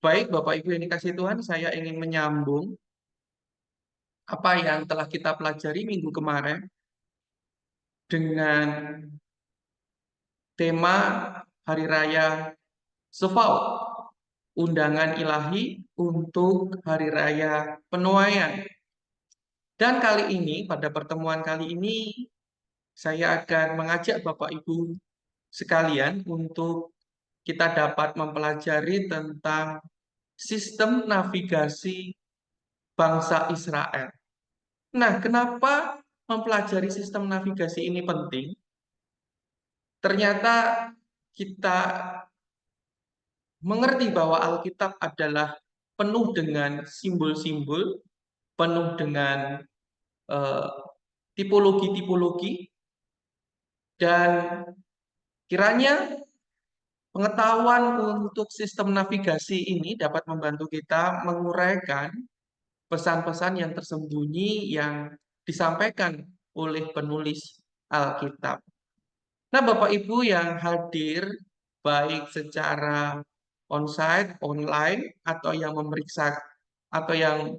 Baik, Bapak Ibu yang dikasihi Tuhan, saya ingin menyambung apa yang telah kita pelajari minggu kemarin dengan tema Hari Raya Sefaut, undangan ilahi untuk Hari Raya Penuaian. Dan kali ini, pada pertemuan kali ini, saya akan mengajak Bapak Ibu sekalian untuk kita dapat mempelajari tentang sistem navigasi bangsa Israel. Nah, kenapa mempelajari sistem navigasi ini penting? Ternyata kita mengerti bahwa Alkitab adalah penuh dengan simbol-simbol, penuh dengan eh, tipologi-tipologi, dan kiranya pengetahuan untuk sistem navigasi ini dapat membantu kita menguraikan pesan-pesan yang tersembunyi yang disampaikan oleh penulis Alkitab. Nah, Bapak Ibu yang hadir baik secara onsite, online, atau yang memeriksa atau yang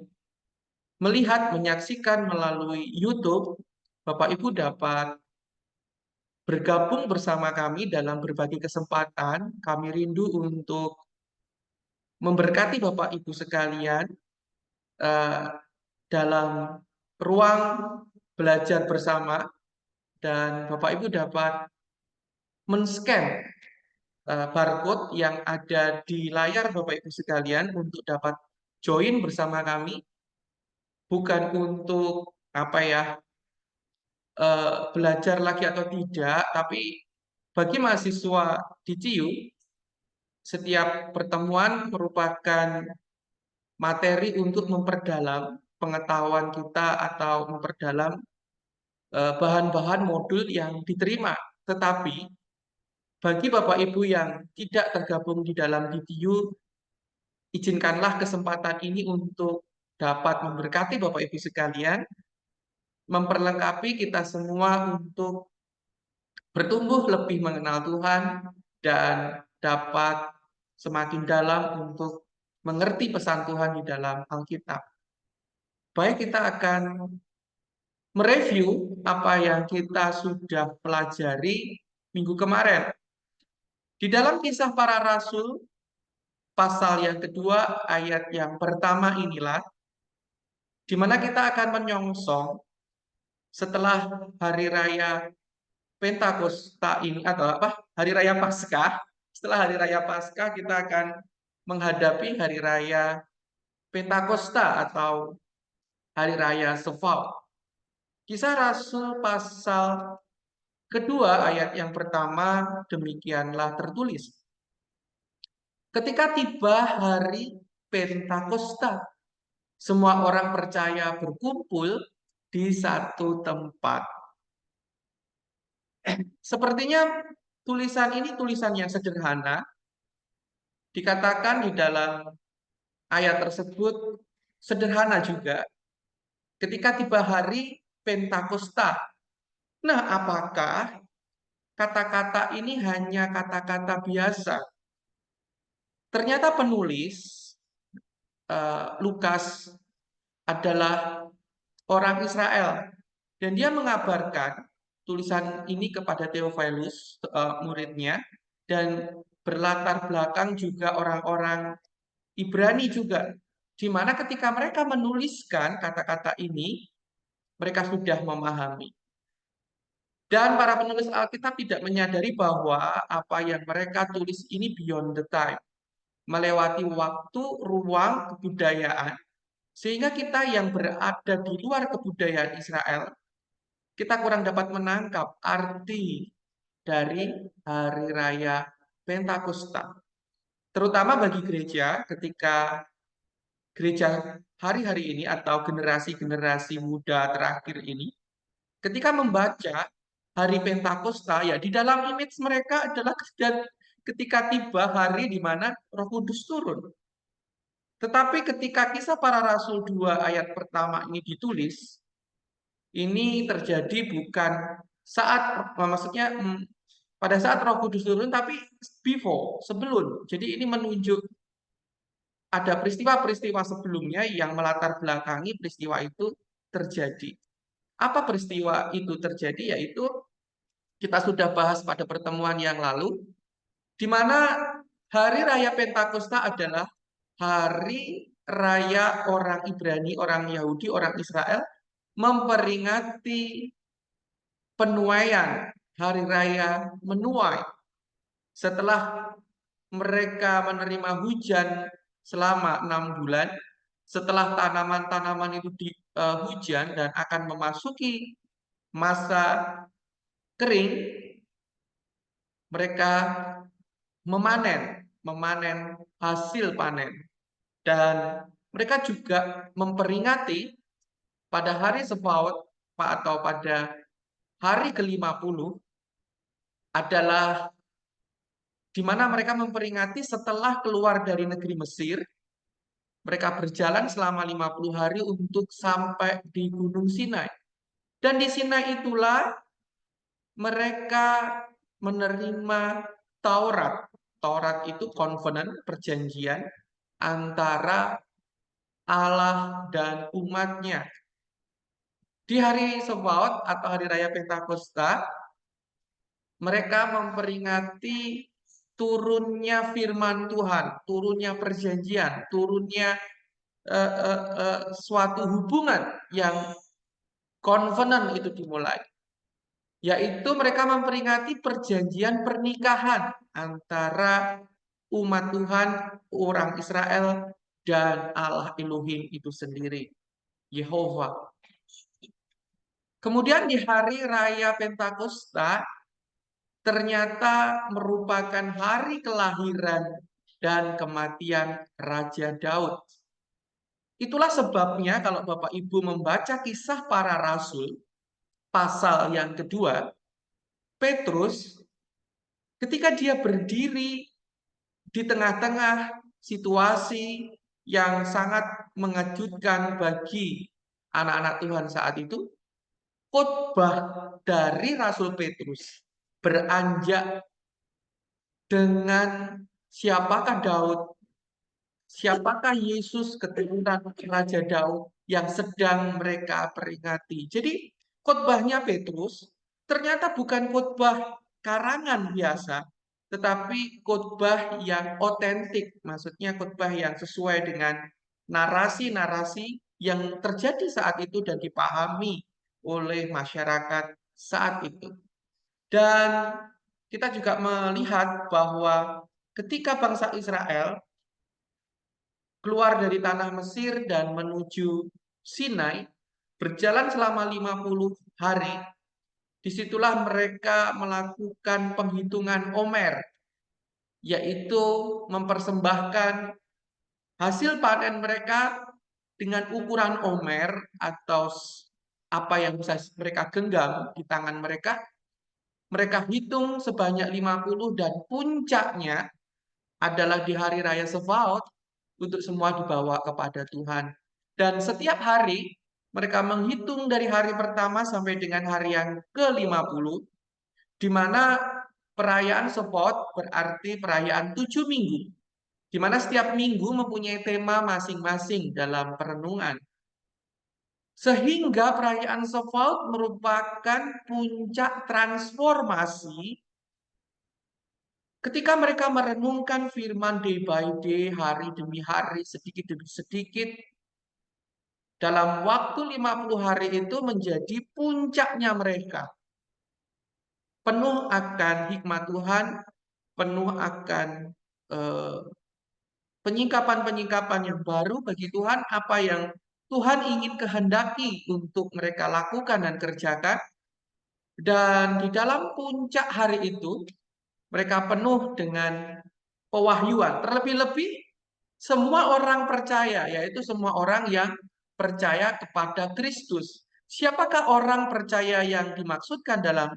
melihat, menyaksikan melalui YouTube, Bapak Ibu dapat bergabung bersama kami dalam berbagai kesempatan. Kami rindu untuk memberkati Bapak Ibu sekalian eh, dalam ruang belajar bersama dan Bapak Ibu dapat men-scan barcode yang ada di layar Bapak Ibu sekalian untuk dapat join bersama kami, bukan untuk apa ya belajar lagi atau tidak, tapi bagi mahasiswa di CIU setiap pertemuan merupakan materi untuk memperdalam pengetahuan kita atau memperdalam bahan-bahan modul yang diterima. Tetapi bagi Bapak Ibu yang tidak tergabung di dalam DTU, izinkanlah kesempatan ini untuk dapat memberkati Bapak Ibu sekalian, memperlengkapi kita semua untuk bertumbuh lebih mengenal Tuhan dan dapat semakin dalam untuk mengerti pesan Tuhan di dalam Alkitab. Baik, kita akan mereview apa yang kita sudah pelajari minggu kemarin. Di dalam Kisah Para Rasul, pasal yang kedua, ayat yang pertama inilah, di mana kita akan menyongsong setelah Hari Raya Pentakosta ini, atau apa? Hari Raya Paskah. Setelah Hari Raya Paskah, kita akan menghadapi Hari Raya Pentakosta atau Hari Raya Sefaut. Kisah Rasul pasal kedua ayat yang pertama demikianlah tertulis. Ketika tiba hari Pentakosta, semua orang percaya berkumpul di satu tempat. Sepertinya tulisan ini tulisan yang sederhana. Dikatakan di dalam ayat tersebut sederhana juga. Ketika tiba hari Pentakosta. Nah, apakah kata-kata ini hanya kata-kata biasa? Ternyata penulis Lukas adalah orang Israel dan dia mengabarkan tulisan ini kepada Theophilus, muridnya, dan berlatar belakang juga orang-orang Ibrani juga, di mana ketika mereka menuliskan kata-kata ini, mereka sudah memahami. Dan para penulis Alkitab tidak menyadari bahwa apa yang mereka tulis ini beyond the time, melewati waktu, ruang, kebudayaan, sehingga kita yang berada di luar kebudayaan Israel, kita kurang dapat menangkap arti dari Hari Raya Pentakosta. Terutama bagi gereja, ketika gereja hari-hari ini atau generasi-generasi muda terakhir ini, ketika membaca Hari Pentakosta, ya di dalam image mereka adalah ketika tiba hari di mana Roh Kudus turun. Tetapi ketika Kisah Para Rasul 2 ayat pertama ini ditulis, ini terjadi bukan saat, maksudnya pada saat Roh Kudus turun, tapi before, sebelum. Jadi ini menunjuk ada peristiwa-peristiwa sebelumnya yang melatar belakangi peristiwa itu terjadi. Apa peristiwa itu terjadi? Yaitu kita sudah bahas pada pertemuan yang lalu, di mana hari raya Pentakosta adalah hari raya orang Ibrani, orang Yahudi, orang Israel memperingati penuaian, hari raya menuai. Setelah mereka menerima hujan selama 6 bulan, setelah tanaman-tanaman itu hujan dan akan memasuki masa kering, mereka memanen hasil panen. Dan mereka juga memperingati pada hari Sebaot atau pada hari ke-50 adalah di mana mereka memperingati setelah keluar dari negeri Mesir, mereka berjalan selama 50 hari untuk sampai di Gunung Sinai. Dan di Sinai itulah mereka menerima Taurat. Taurat itu covenant, perjanjian antara Allah dan umatnya. Di hari Sebaot atau hari raya Pentakosta, mereka memperingati turunnya firman Tuhan, turunnya perjanjian, turunnya suatu hubungan yang covenant itu dimulai. Yaitu mereka memperingati perjanjian pernikahan antara umat Tuhan, orang Israel, dan Allah Elohim itu sendiri, Yehova. Kemudian di hari raya Pentakosta, ternyata merupakan hari kelahiran dan kematian Raja Daud. Itulah sebabnya kalau Bapak Ibu membaca Kisah Para Rasul, pasal yang kedua, Petrus ketika dia berdiri di tengah-tengah situasi yang sangat mengejutkan bagi anak-anak Tuhan saat itu, khotbah dari Rasul Petrus beranjak dengan siapakah Daud, siapakah Yesus keturunan Raja Daud yang sedang mereka peringati. Jadi khotbahnya Petrus ternyata bukan khotbah karangan biasa, tetapi khotbah yang otentik, maksudnya khotbah yang sesuai dengan narasi-narasi yang terjadi saat itu dan dipahami oleh masyarakat saat itu. Dan kita juga melihat bahwa ketika bangsa Israel keluar dari tanah Mesir dan menuju Sinai, berjalan selama 50 hari, disitulah mereka melakukan penghitungan Omer, yaitu mempersembahkan hasil panen mereka dengan ukuran Omer atau apa yang bisa mereka genggam di tangan mereka. Mereka hitung sebanyak 50 dan puncaknya adalah di hari raya Sebaot untuk semua dibawa kepada Tuhan. Dan setiap hari mereka menghitung dari hari pertama sampai dengan hari yang ke-50, di mana perayaan Sebaot berarti perayaan 7 minggu, di mana setiap minggu mempunyai tema masing-masing dalam perenungan. Sehingga perayaan Sebaot merupakan puncak transformasi ketika mereka merenungkan firman day by day, hari demi hari, sedikit demi sedikit, dalam waktu 50 hari itu menjadi puncaknya mereka. Penuh akan hikmat Tuhan, penuh akan penyingkapan-penyingkapan yang baru bagi Tuhan, apa yang Tuhan ingin kehendaki untuk mereka lakukan dan kerjakan. Dan di dalam puncak hari itu, mereka penuh dengan pewahyuan. Terlebih-lebih, semua orang percaya, yaitu semua orang yang percaya kepada Kristus. Siapakah orang percaya yang dimaksudkan dalam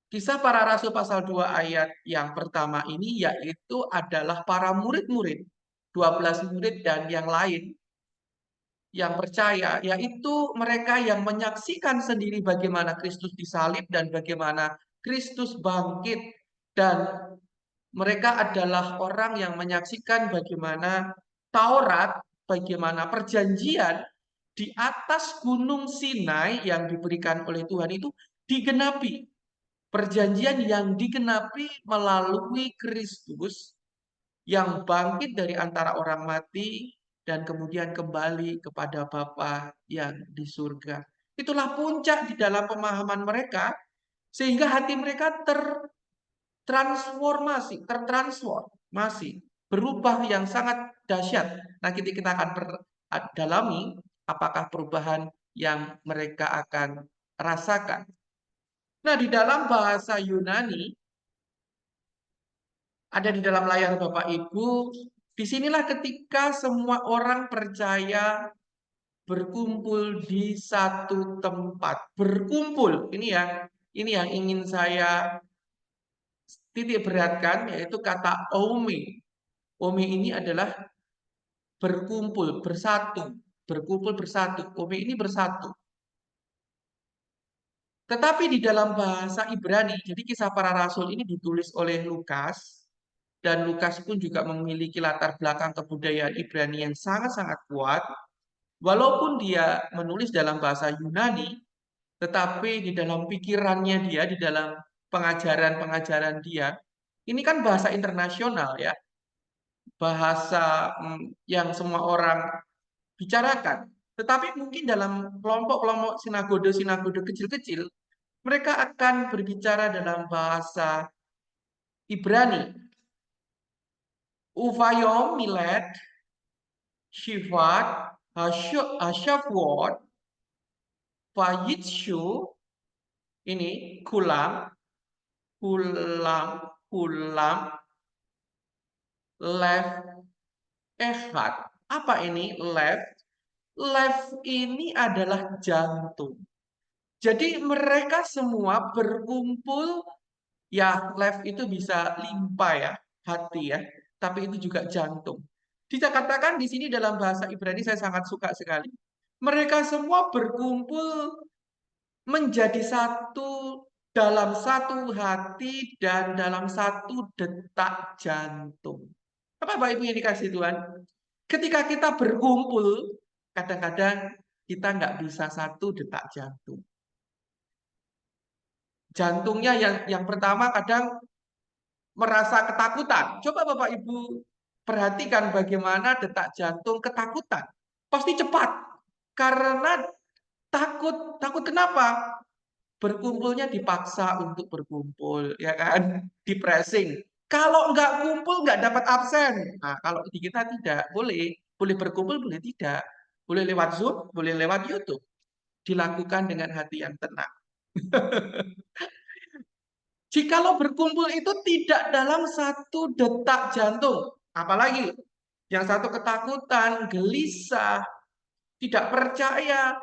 Kisah Para Rasul pasal 2 ayat yang pertama ini, yaitu adalah para murid-murid, 12 murid dan yang lain yang percaya, yaitu mereka yang menyaksikan sendiri bagaimana Kristus disalib dan bagaimana Kristus bangkit dan Mereka adalah orang yang menyaksikan bagaimana Taurat, bagaimana perjanjian di atas Gunung Sinai yang diberikan oleh Tuhan itu digenapi. Perjanjian yang digenapi melalui Kristus yang bangkit dari antara orang mati dan kemudian kembali kepada Bapa yang di surga. Itulah puncak di dalam pemahaman mereka, sehingga hati mereka tertransformasi, berubah yang sangat dahsyat. Nanti kita akan dalami apakah perubahan yang mereka akan rasakan. Nah, di dalam bahasa Yunani, ada di dalam layar Bapak Ibu, disinilah ketika semua orang percaya berkumpul di satu tempat. Berkumpul, ini yang ingin saya titik beratkan, yaitu kata ome. Ome ini adalah berkumpul, bersatu. Berkumpul bersatu. Ome ini bersatu. Tetapi di dalam bahasa Ibrani, jadi kisah para rasul ini ditulis oleh Lukas, dan Lukas pun juga memiliki latar belakang kebudayaan Ibrani yang sangat-sangat kuat. Walaupun dia menulis dalam bahasa Yunani, tetapi di dalam pikirannya dia, di dalam pengajaran-pengajaran dia, ini kan bahasa internasional ya, bahasa yang semua orang bicarakan. Tetapi mungkin dalam kelompok-kelompok sinagode-sinagode kecil-kecil, mereka akan berbicara dalam bahasa Ibrani. Uvayom, Milet, Shivat, Hashavuot, Vayitshu, ini Kulam, Kulam, Lev, Ehad. Apa ini Lev? Lev ini adalah jantung. Jadi mereka semua berkumpul, ya lev itu bisa limpa ya, hati ya, tapi itu juga jantung. Dikatakan di sini dalam bahasa Ibrani saya sangat suka sekali. Mereka semua berkumpul menjadi satu dalam satu hati dan dalam satu detak jantung. Apa Bapak Ibu yang dikasih Tuhan? Ketika kita berkumpul, kadang-kadang kita nggak bisa satu detak jantung. Jantungnya yang pertama kadang merasa ketakutan. Coba Bapak Ibu perhatikan bagaimana detak jantung ketakutan. Pasti cepat. Karena takut. Takut kenapa? Berkumpulnya dipaksa untuk berkumpul, ya kan? Di pressing. Kalau nggak kumpul nggak dapat absen. Nah, kalau di kita tidak boleh, boleh berkumpul, boleh tidak, boleh lewat Zoom, boleh lewat YouTube. Dilakukan dengan hati yang tenang. Jikalau berkumpul itu tidak dalam satu detak jantung, apalagi yang satu ketakutan, gelisah, tidak percaya.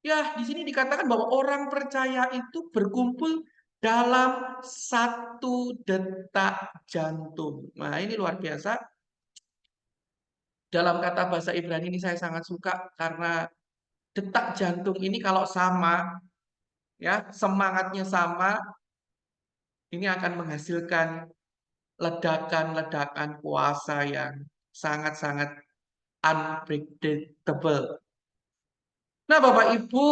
Ya, di sini dikatakan bahwa orang percaya itu berkumpul dalam satu detak jantung. Nah, ini luar biasa. Dalam kata bahasa Ibrani ini saya sangat suka karena detak jantung ini kalau sama, ya, semangatnya sama, ini akan menghasilkan ledakan-ledakan kuasa yang sangat-sangat unpredictable. Nah, Bapak Ibu,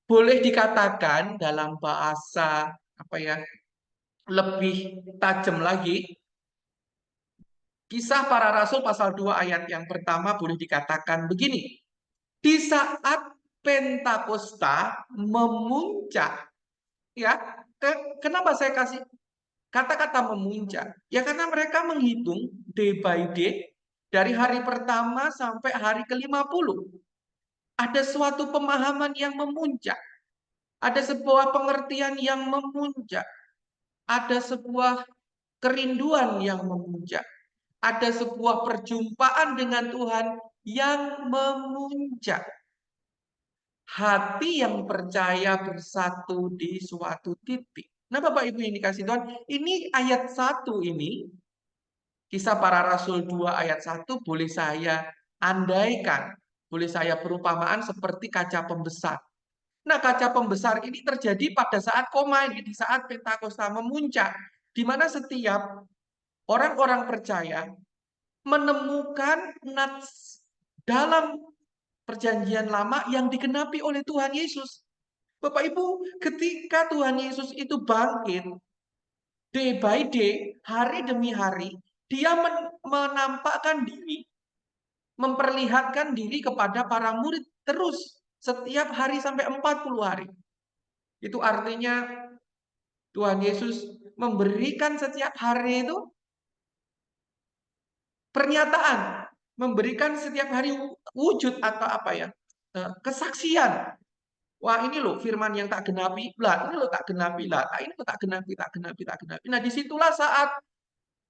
boleh dikatakan dalam bahasa apa ya, lebih tajam lagi, Kisah Para Rasul pasal 2 ayat yang pertama boleh dikatakan begini. Di saat Pentakosta memuncak, ya, kenapa saya kasih kata-kata memuncak? Ya karena mereka menghitung day by day dari hari pertama sampai hari ke-50. Ada suatu pemahaman yang memuncak. Ada sebuah pengertian yang memuncak. Ada sebuah kerinduan yang memuncak. Ada sebuah perjumpaan dengan Tuhan yang memuncak. Hati yang percaya bersatu di suatu titik. Nah, Bapak Ibu yang dikasih Tuhan, ini ayat 1 ini, Kisah Para Rasul 2 ayat 1 boleh saya andaikan, boleh saya perumpamaan seperti kaca pembesar. Nah, kaca pembesar ini terjadi pada saat koma ini, di saat Pentakosta memuncak, di mana setiap orang-orang percaya menemukan nats dalam perjanjian lama yang digenapi oleh Tuhan Yesus. Bapak Ibu, ketika Tuhan Yesus itu bangkit, day by day, hari demi hari, dia menampakkan diri, memperlihatkan diri kepada para murid terus setiap hari sampai 40 hari. Itu artinya Tuhan Yesus memberikan setiap hari itu pernyataan, memberikan setiap hari wujud atau apa ya, kesaksian. Wah, ini loh firman yang tak genapi, lah ini loh tak genapi, lah ini loh tak genapi, tak genapi, tak genapi. Nah, disitulah saat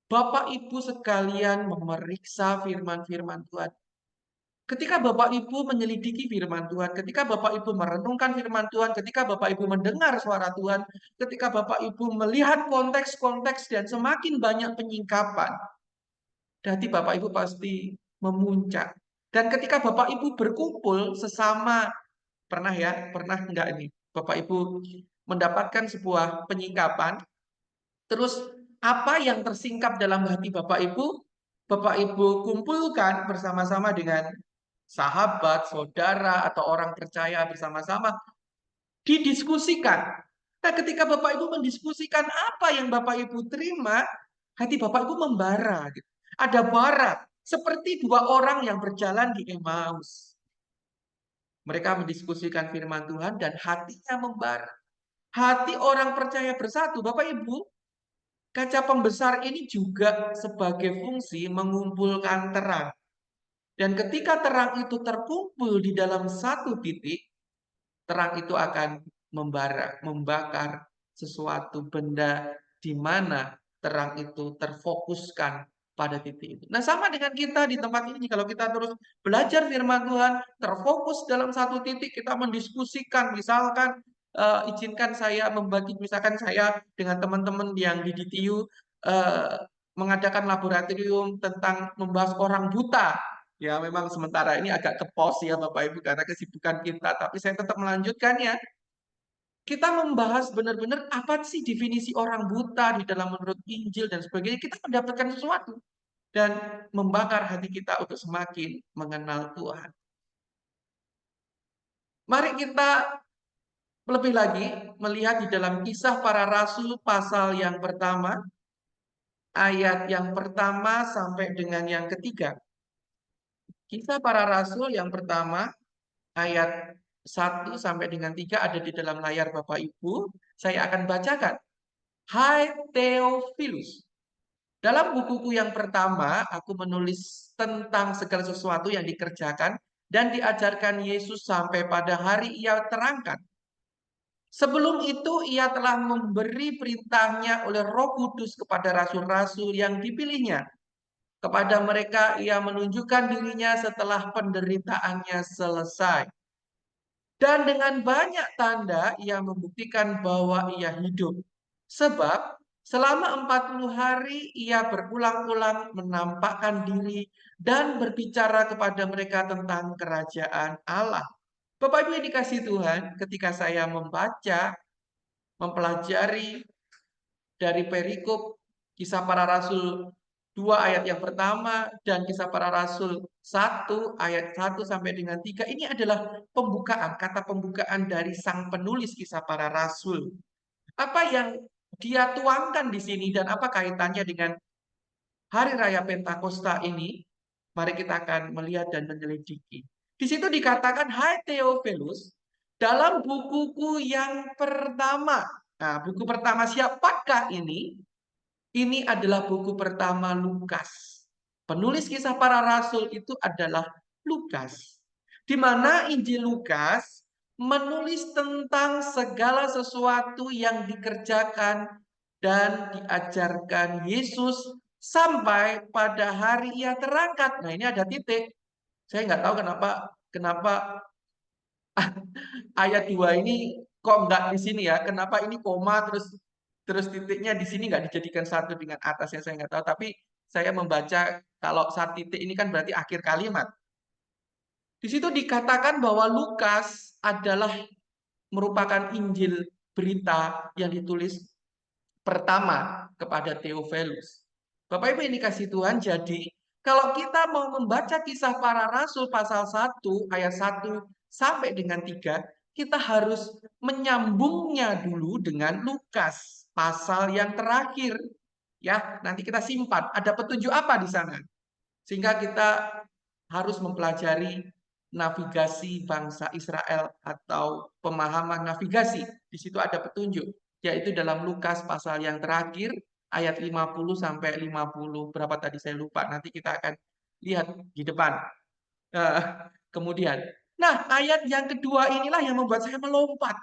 Bapak Ibu sekalian memeriksa firman-firman Tuhan. Ketika Bapak Ibu menyelidiki firman Tuhan, ketika Bapak Ibu merenungkan firman Tuhan, ketika Bapak Ibu mendengar suara Tuhan, ketika Bapak Ibu melihat konteks-konteks dan semakin banyak penyingkapan, hati Bapak Ibu pasti memuncak. Dan ketika Bapak Ibu berkumpul sesama, pernah enggak ini? Bapak Ibu mendapatkan sebuah penyingkapan, terus apa yang tersingkap dalam hati Bapak Ibu kumpulkan bersama-sama dengan sahabat, saudara, atau orang percaya bersama-sama, didiskusikan. Nah, ketika Bapak Ibu mendiskusikan apa yang Bapak Ibu terima, hati Bapak Ibu membara. Gitu. Ada bara, seperti dua orang yang berjalan di Emmaus. Mereka mendiskusikan firman Tuhan dan hatinya membara. Hati orang percaya bersatu. Bapak Ibu, kaca pembesar ini juga sebagai fungsi mengumpulkan terang. Dan ketika terang itu terkumpul di dalam satu titik, terang itu akan membara, membakar sesuatu benda di mana terang itu terfokuskan pada titik itu. Nah, sama dengan kita di tempat ini, kalau kita terus belajar firman Tuhan, terfokus dalam satu titik, kita mendiskusikan, misalkan izinkan saya membagi, misalkan saya dengan teman-teman yang di DTU mengadakan laboratorium tentang membahas orang buta. Ya, memang sementara ini agak ke pause ya Bapak Ibu karena kesibukan kita, tapi saya tetap melanjutkannya. Kita membahas benar-benar apa sih definisi orang buta di dalam menurut Injil dan sebagainya. Kita mendapatkan sesuatu dan membakar hati kita untuk semakin mengenal Tuhan. Mari kita lebih lagi melihat di dalam Kisah Para Rasul pasal yang pertama, ayat yang pertama sampai dengan yang ketiga. Kisah Para Rasul yang pertama, ayat 1 sampai dengan 3 ada di dalam layar Bapak Ibu. Saya akan bacakan. Hai Theophilus, dalam bukuku yang pertama, aku menulis tentang segala sesuatu yang dikerjakan dan diajarkan Yesus sampai pada hari ia terangkat. Sebelum itu, ia telah memberi perintahnya oleh Roh Kudus kepada rasul-rasul yang dipilihnya. Kepada mereka, ia menunjukkan dirinya setelah penderitaannya selesai. Dan dengan banyak tanda, ia membuktikan bahwa ia hidup. Sebab selama 40 hari ia berulang-ulang menampakkan diri dan berbicara kepada mereka tentang kerajaan Allah. Bapak Ibu yang dikasihi Tuhan, ketika saya membaca, mempelajari dari perikop Kisah Para Rasul 2 ayat yang pertama dan Kisah Para Rasul 1 ayat 1 sampai dengan 3, ini adalah pembukaan, kata pembukaan dari sang penulis Kisah Para Rasul. Apa yang dia tuangkan di sini dan apa kaitannya dengan Hari Raya Pentakosta ini? Mari kita akan melihat dan menyelidiki. Di situ dikatakan, hai Theophilus, dalam bukuku yang pertama. Nah, buku pertama siapakah ini? Ini adalah buku pertama Lukas. Penulis Kisah Para Rasul itu adalah Lukas. Di mana Injil Lukas menulis tentang segala sesuatu yang dikerjakan dan diajarkan Yesus sampai pada hari ia terangkat. Nah, ini ada titik. Saya nggak tahu kenapa ayat 2 ini kok nggak di sini ya. Kenapa ini koma terus titiknya di sini nggak dijadikan satu dengan atasnya, saya nggak tahu. Tapi saya membaca kalau saat titik ini kan berarti akhir kalimat. Di situ dikatakan bahwa Lukas adalah merupakan Injil berita yang ditulis pertama kepada Theophilus. Bapak Ibu yang dikasih Tuhan, jadi kalau kita mau membaca Kisah Para Rasul pasal 1 ayat 1 sampai dengan 3, kita harus menyambungnya dulu dengan Lukas pasal yang terakhir. Ya, nanti kita simpan. Ada petunjuk apa di sana? Sehingga kita harus mempelajari navigasi bangsa Israel atau pemahaman navigasi. Di situ ada petunjuk, yaitu dalam Lukas pasal yang terakhir ayat 50 sampai 50 berapa tadi saya lupa. Nanti kita akan lihat di depan. Kemudian, nah ayat yang kedua inilah yang membuat saya melompat.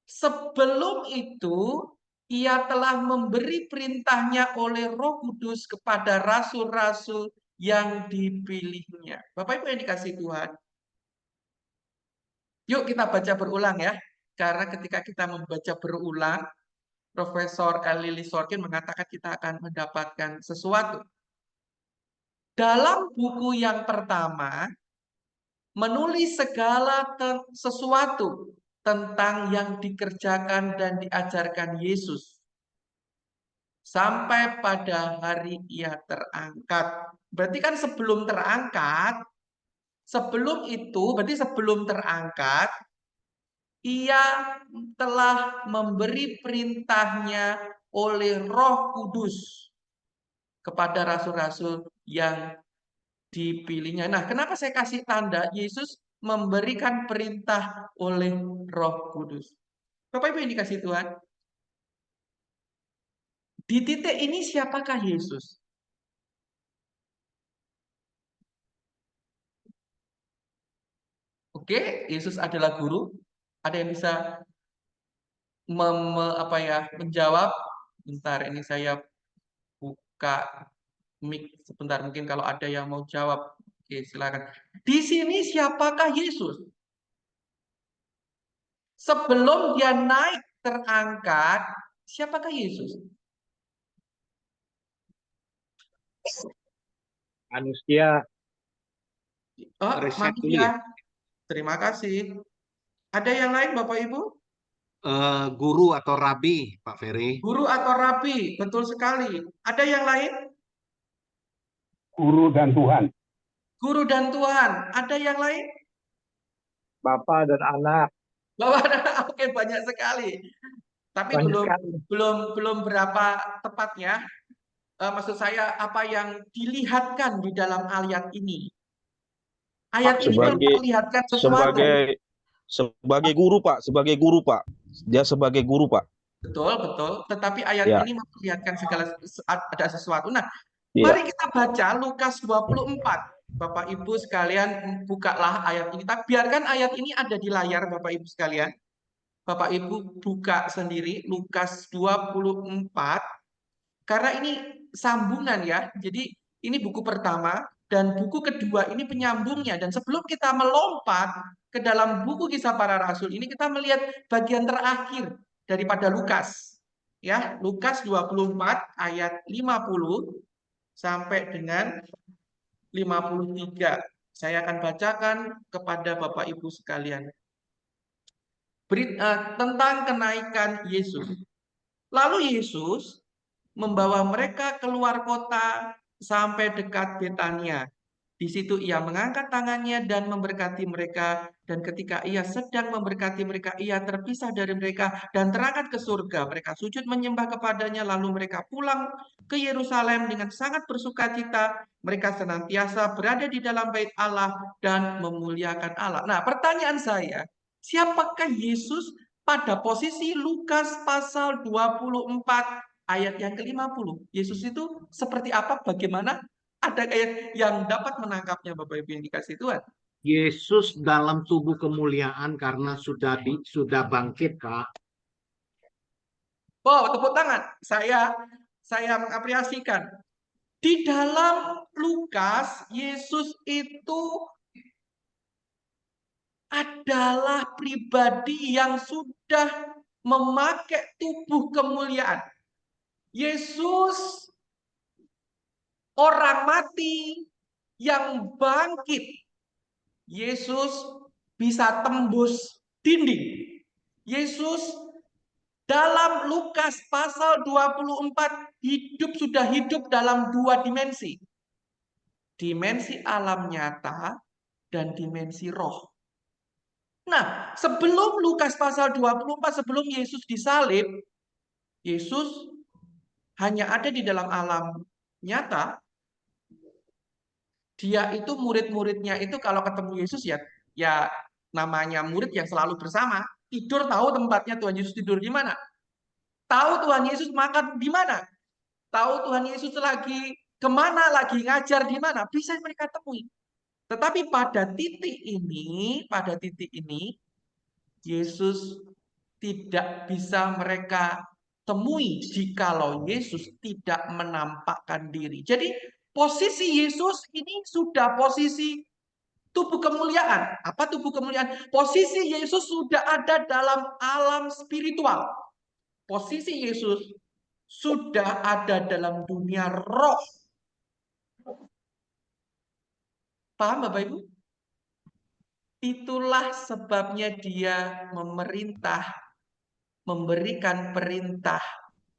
Sebelum itu, ia telah memberi perintahnya oleh Roh Kudus kepada rasul-rasul yang dipilihnya. Bapak Ibu yang dikasih Tuhan, yuk kita baca berulang ya. Karena ketika kita membaca berulang, Profesor Lili Sorkin mengatakan kita akan mendapatkan sesuatu. Dalam buku yang pertama, menulis segala sesuatu tentang yang dikerjakan dan diajarkan Yesus sampai pada hari ia terangkat. Berarti kan sebelum terangkat, sebelum itu, berarti sebelum terangkat, ia telah memberi perintahnya oleh Roh Kudus kepada rasul-rasul yang dipilihnya. Nah, kenapa saya kasih tanda Yesus memberikan perintah oleh Roh Kudus? Bapak Ibu yang dikasih Tuhan, di titik ini siapakah Yesus? Oke, Yesus adalah guru. Ada yang bisa menjawab? Bentar, ini saya buka mic sebentar. Mungkin kalau ada yang mau jawab. Oke, silakan. Di sini siapakah Yesus? Sebelum dia naik terangkat, siapakah Yesus? Manusia. Oh, Riset dulu ya. manusia. Terima kasih. Ada yang lain Bapak Ibu? Guru atau rabi, Pak Ferry. Guru atau rabi, betul sekali. Ada yang lain? Guru dan Tuhan. Guru dan Tuhan. Ada yang lain? Bapak dan anak. Bapak dan oke, banyak sekali. Tapi Banyak belum sekali. belum berapa tepatnya. Maksud saya apa yang dilihatkan di dalam ayat ini. Ayat ini memperlihatkan sesuatu. Sebagai guru, Pak. Sebagai guru, Pak. Dia sebagai guru, Pak. Betul, betul. Tetapi ayat Ya. ini memperlihatkan segala ada sesuatu. Nah, Iya. mari kita baca Lukas 24. Bapak Ibu sekalian bukalah ayat ini. Tapi biarkan ayat ini ada di layar Bapak Ibu sekalian. Bapak Ibu buka sendiri Lukas 24. Karena ini sambungan ya. Jadi ini buku pertama dan buku kedua ini penyambungnya. Dan sebelum kita melompat ke dalam buku Kisah Para Rasul ini, kita melihat bagian terakhir daripada Lukas. Ya, Lukas 24 ayat 50 sampai dengan 53. Saya akan bacakan kepada Bapak Ibu sekalian. Tentang kenaikan Yesus. Lalu Yesus membawa mereka keluar kota sampai dekat Betania. Di situ ia mengangkat tangannya dan memberkati mereka. Dan ketika ia sedang memberkati mereka, ia terpisah dari mereka dan terangkat ke surga. Mereka sujud menyembah kepadanya, lalu mereka pulang ke Yerusalem dengan sangat bersukacita. Mereka senantiasa berada di dalam bait Allah dan memuliakan Allah. Nah, pertanyaan saya, siapakah Yesus pada posisi Lukas pasal 24 ayat yang ke-50? Yesus itu seperti apa? Bagaimana? Ada ayat yang dapat menangkapnya Bapak Ibu yang dikasih Tuhan. Yesus dalam tubuh kemuliaan karena sudah bangkit, Kak. Wow, tepuk tangan. Saya mengapresiasikan. Di dalam Lukas, Yesus itu adalah pribadi yang sudah memakai tubuh kemuliaan. Yesus orang mati yang bangkit. Yesus bisa tembus dinding. Yesus Dalam Lukas pasal 24, sudah hidup dalam dua dimensi. Dimensi alam nyata dan dimensi roh. Nah, sebelum Lukas pasal 24, sebelum Yesus disalib, Yesus hanya ada di dalam alam nyata. Dia itu murid-muridnya itu kalau ketemu Yesus ya namanya murid yang selalu bersama. Tidur tahu tempatnya Tuhan Yesus tidur di mana. Tahu Tuhan Yesus makan di mana. Tahu Tuhan Yesus lagi kemana, lagi ngajar di mana. Bisa mereka temui. Tetapi pada titik ini, Yesus tidak bisa mereka temui jikalau Yesus tidak menampakkan diri. Jadi posisi Yesus ini sudah posisi tubuh kemuliaan. Apa tubuh kemuliaan? Posisi Yesus sudah ada dalam alam spiritual. Posisi Yesus sudah ada dalam dunia roh. Paham Bapak Ibu? Itulah sebabnya dia memerintah, memberikan perintah,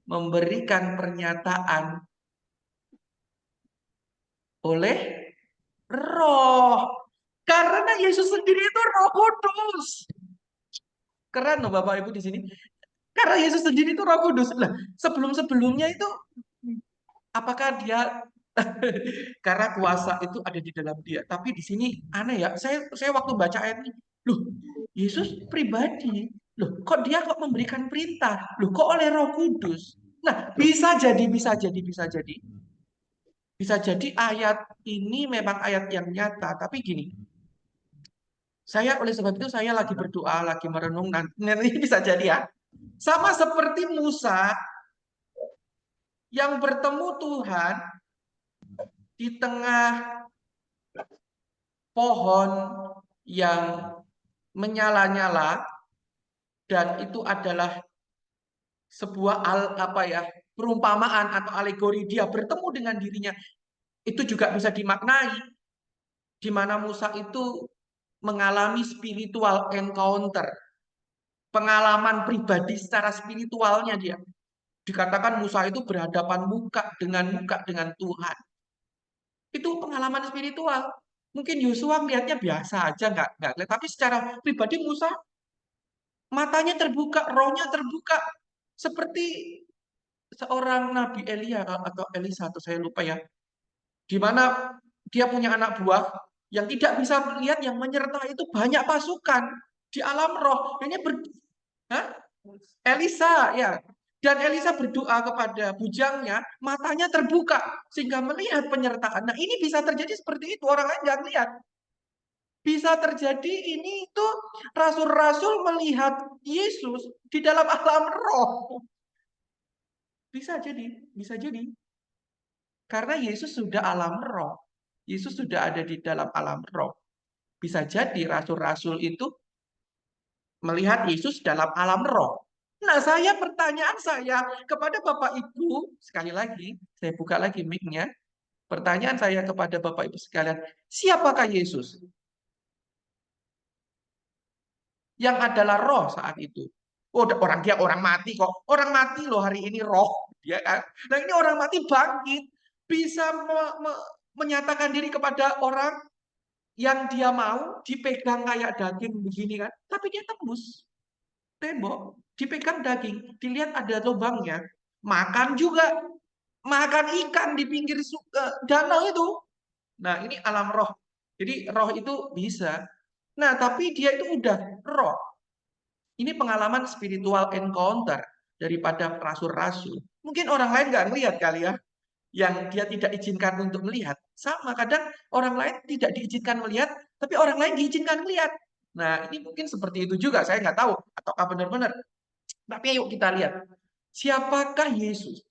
memberikan pernyataan oleh roh. Karena Yesus sendiri itu Roh Kudus. Keren loh Bapak Ibu di sini. Karena Yesus sendiri itu Roh Kudus. Nah, sebelum-sebelumnya itu apakah dia karena kuasa itu ada di dalam dia. Tapi di sini aneh ya. Saya waktu baca ayat ini, loh, Yesus pribadi. Loh, kok dia kok memberikan perintah? Loh, kok oleh Roh Kudus? Nah, bisa jadi. Bisa jadi ayat ini memang ayat yang nyata, tapi gini. Oleh sebab itu saya lagi berdoa, lagi merenung nanti bisa jadi ya. Sama seperti Musa yang bertemu Tuhan di tengah pohon yang menyala-nyala dan itu adalah sebuah perumpamaan atau alegori dia bertemu dengan dirinya. Itu juga bisa dimaknai di mana Musa itu mengalami spiritual encounter, pengalaman pribadi secara spiritualnya dia. Dikatakan Musa itu berhadapan muka dengan Tuhan. Itu pengalaman spiritual. Mungkin Yosua melihatnya biasa aja, nggak. Tapi secara pribadi Musa matanya terbuka, rohnya terbuka, seperti seorang Nabi Elia atau Elisa atau saya lupa ya, di mana dia punya anak buah yang tidak bisa melihat, yang menyertai itu banyak pasukan di alam roh. Ini Elisa ya. Dan Elisa berdoa kepada bujangnya, matanya terbuka sehingga melihat penyertaan. Nah, ini bisa terjadi seperti itu, orang lain nggak lihat. Bisa terjadi ini itu rasul-rasul melihat Yesus di dalam alam roh. Bisa jadi. Karena Yesus sudah alam roh. Yesus sudah ada di dalam alam roh. Bisa jadi rasul-rasul itu melihat Yesus dalam alam roh. Nah, pertanyaan saya kepada Bapak Ibu, sekali lagi, saya buka lagi mic-nya. Pertanyaan saya kepada Bapak Ibu sekalian, siapakah Yesus? Yang adalah roh saat itu. Oh, dia orang mati kok. Orang mati loh hari ini roh. Dia kan. Nah, ini orang mati bangkit. Bisa menyatakan diri kepada orang yang dia mau dipegang kayak daging begini kan. Tapi dia tembus tembok, dipegang daging, dilihat ada lubangnya, makan juga, makan ikan di pinggir danau itu. Nah, ini alam roh. Jadi roh itu bisa. Nah, tapi dia itu udah roh. Ini pengalaman spiritual encounter daripada rasul-rasul. Mungkin orang lain nggak ngelihat kali ya, yang dia tidak izinkan untuk melihat. Sama, kadang orang lain tidak diizinkan melihat, tapi orang lain diizinkan melihat. Nah, ini mungkin seperti itu juga, saya nggak tahu ataukah benar-benar. Tapi yuk kita lihat, siapakah Yesus?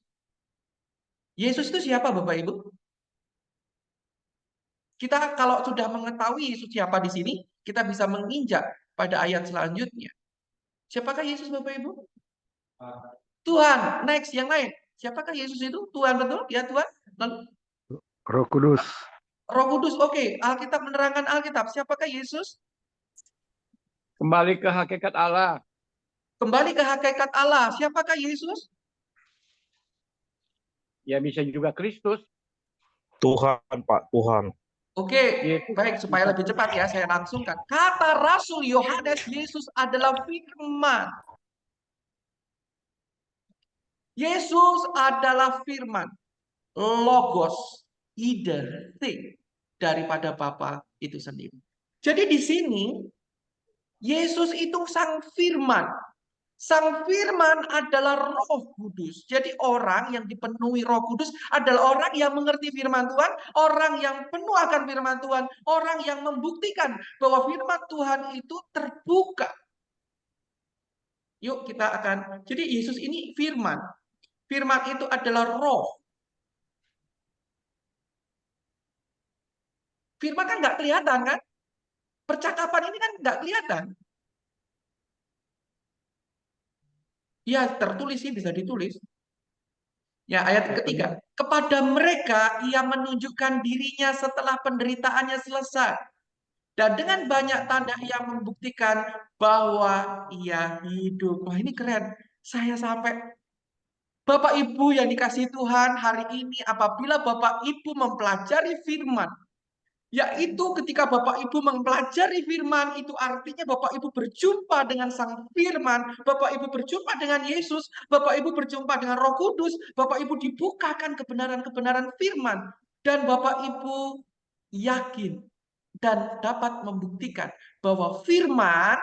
Yesus itu siapa Bapak Ibu? Kita kalau sudah mengetahui Yesus siapa di sini, kita bisa menginjak pada ayat selanjutnya. Siapakah Yesus Bapak Ibu? Tuhan. Next, yang lain. Siapakah Yesus itu? Tuhan, betul? Ya Tuhan. Lalu? Roh Kudus. Roh Kudus, oke. Alkitab menerangkan Alkitab. Siapakah Yesus? Kembali ke hakikat Allah. Kembali ke hakikat Allah. Siapakah Yesus? Ya bisa juga Kristus. Tuhan, Pak, Tuhan. Oke, Yesus baik, supaya lebih cepat ya, saya langsungkan. Kata Rasul Yohanes, Yesus adalah firman. Yesus adalah firman. Logos, ide, thing daripada Bapa itu sendiri. Jadi di sini, Yesus itu sang firman. Sang firman adalah Roh Kudus. Jadi orang yang dipenuhi Roh Kudus adalah orang yang mengerti firman Tuhan, orang yang penuh akan firman Tuhan, orang yang membuktikan bahwa firman Tuhan itu terbuka. Yuk kita akan, jadi Yesus ini firman. Firman itu adalah roh. Firman kan nggak kelihatan kan? Percakapan ini kan nggak kelihatan. Ya tertulis sih, bisa ditulis. Ya, ayat ketiga. Kepada mereka ia menunjukkan dirinya setelah penderitaannya selesai. Dan dengan banyak tanda yang membuktikan bahwa ia hidup. Wah, ini keren. Saya sampai Bapak Ibu yang dikasihi Tuhan, hari ini apabila Bapak Ibu mempelajari firman, yaitu ketika Bapak Ibu mempelajari firman, itu artinya Bapak Ibu berjumpa dengan sang firman, Bapak Ibu berjumpa dengan Yesus, Bapak Ibu berjumpa dengan Roh Kudus, Bapak Ibu dibukakan kebenaran-kebenaran firman, dan Bapak Ibu yakin dan dapat membuktikan bahwa firman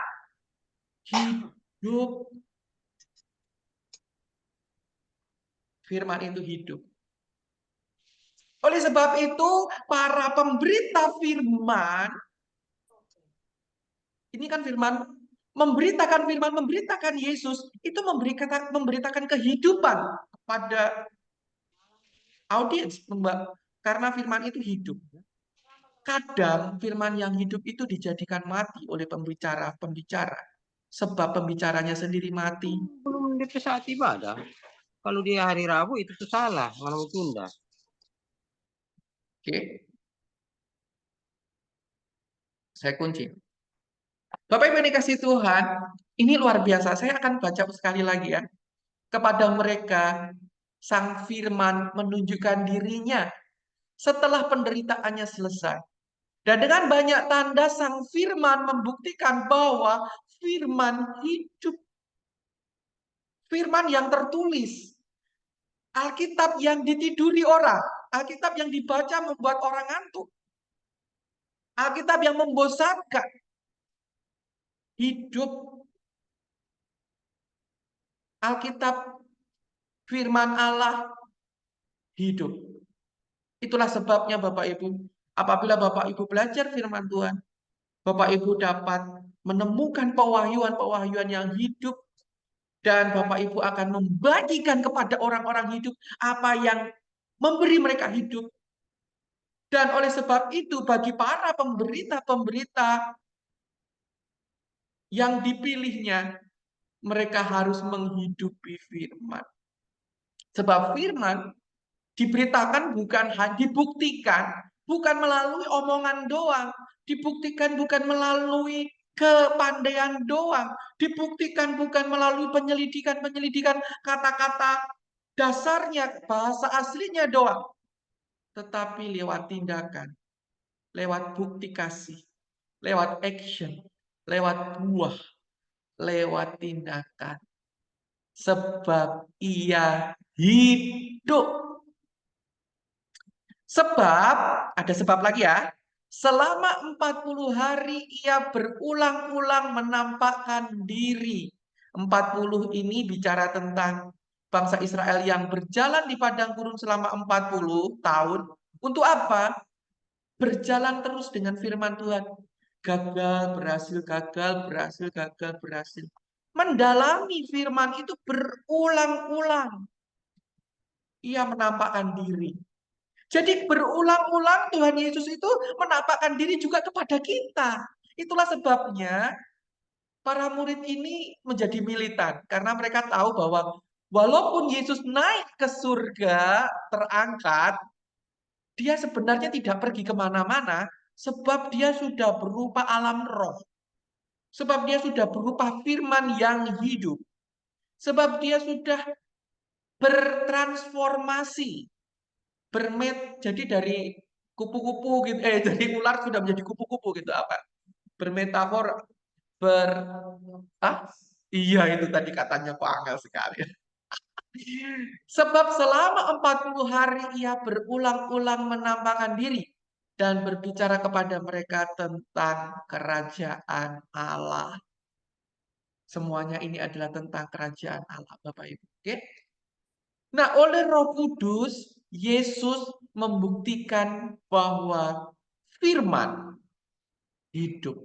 hidup. Firman itu hidup. Oleh sebab itu, para pemberita firman, ini kan firman, memberitakan Yesus, itu memberitakan kehidupan kepada audiens, karena firman itu hidup. Kadang firman yang hidup itu dijadikan mati oleh pembicara, sebab pembicaranya sendiri mati. Belum di saat ibadah. Kalau dia hari Rabu itu tuh salah, malah tunda. Oke. Saya kunci. Bapak Ibu yang dikasihi Tuhan, ini luar biasa. Saya akan baca sekali lagi ya. Kepada mereka, sang firman menunjukkan dirinya setelah penderitaannya selesai. Dan dengan banyak tanda, sang firman membuktikan bahwa firman hidup. Firman yang tertulis. Alkitab yang ditiduri orang. Alkitab yang dibaca membuat orang ngantuk. Alkitab yang membosankan. Hidup. Alkitab firman Allah hidup. Itulah sebabnya Bapak Ibu, apabila Bapak Ibu belajar firman Tuhan, Bapak Ibu dapat menemukan pewahyuan-pewahyuan yang hidup, dan Bapak Ibu akan membagikan kepada orang-orang hidup apa yang memberi mereka hidup. Dan oleh sebab itu, bagi para pemberita-pemberita yang dipilihnya, mereka harus menghidupi firman. Sebab firman diberitakan bukan dibuktikan, bukan melalui omongan doang, dibuktikan bukan melalui kepandaian doang, dibuktikan bukan melalui penyelidikan kata-kata dasarnya, bahasa aslinya doang, tetapi lewat tindakan, lewat bukti kasih, lewat action, lewat buah, lewat tindakan. Sebab ia hidup. Sebab, ada sebab lagi ya. Selama 40 hari ia berulang-ulang menampakkan diri. 40 ini bicara tentang bangsa Israel yang berjalan di padang gurun selama 40 tahun. Untuk apa? Berjalan terus dengan firman Tuhan. Gagal, berhasil, gagal, berhasil, gagal, berhasil. Mendalami firman itu berulang-ulang. Ia menampakkan diri. Jadi berulang-ulang Tuhan Yesus itu menampakkan diri juga kepada kita. Itulah sebabnya para murid ini menjadi militan. Karena mereka tahu bahwa walaupun Yesus naik ke surga, terangkat, dia sebenarnya tidak pergi kemana-mana, sebab dia sudah berupa alam roh. Sebab dia sudah berupa firman yang hidup. Sebab dia sudah bertransformasi. Jadi dari kupu-kupu gitu, dari ular sudah menjadi kupu-kupu gitu apa? Bermetafor iya itu tadi katanya Pak Angel sekali. Sebab selama 40 hari ia berulang-ulang menampakkan diri dan berbicara kepada mereka tentang kerajaan Allah. Semuanya ini adalah tentang kerajaan Allah, Bapak Ibu. Oke? Nah, oleh Roh Kudus, Yesus membuktikan bahwa firman hidup.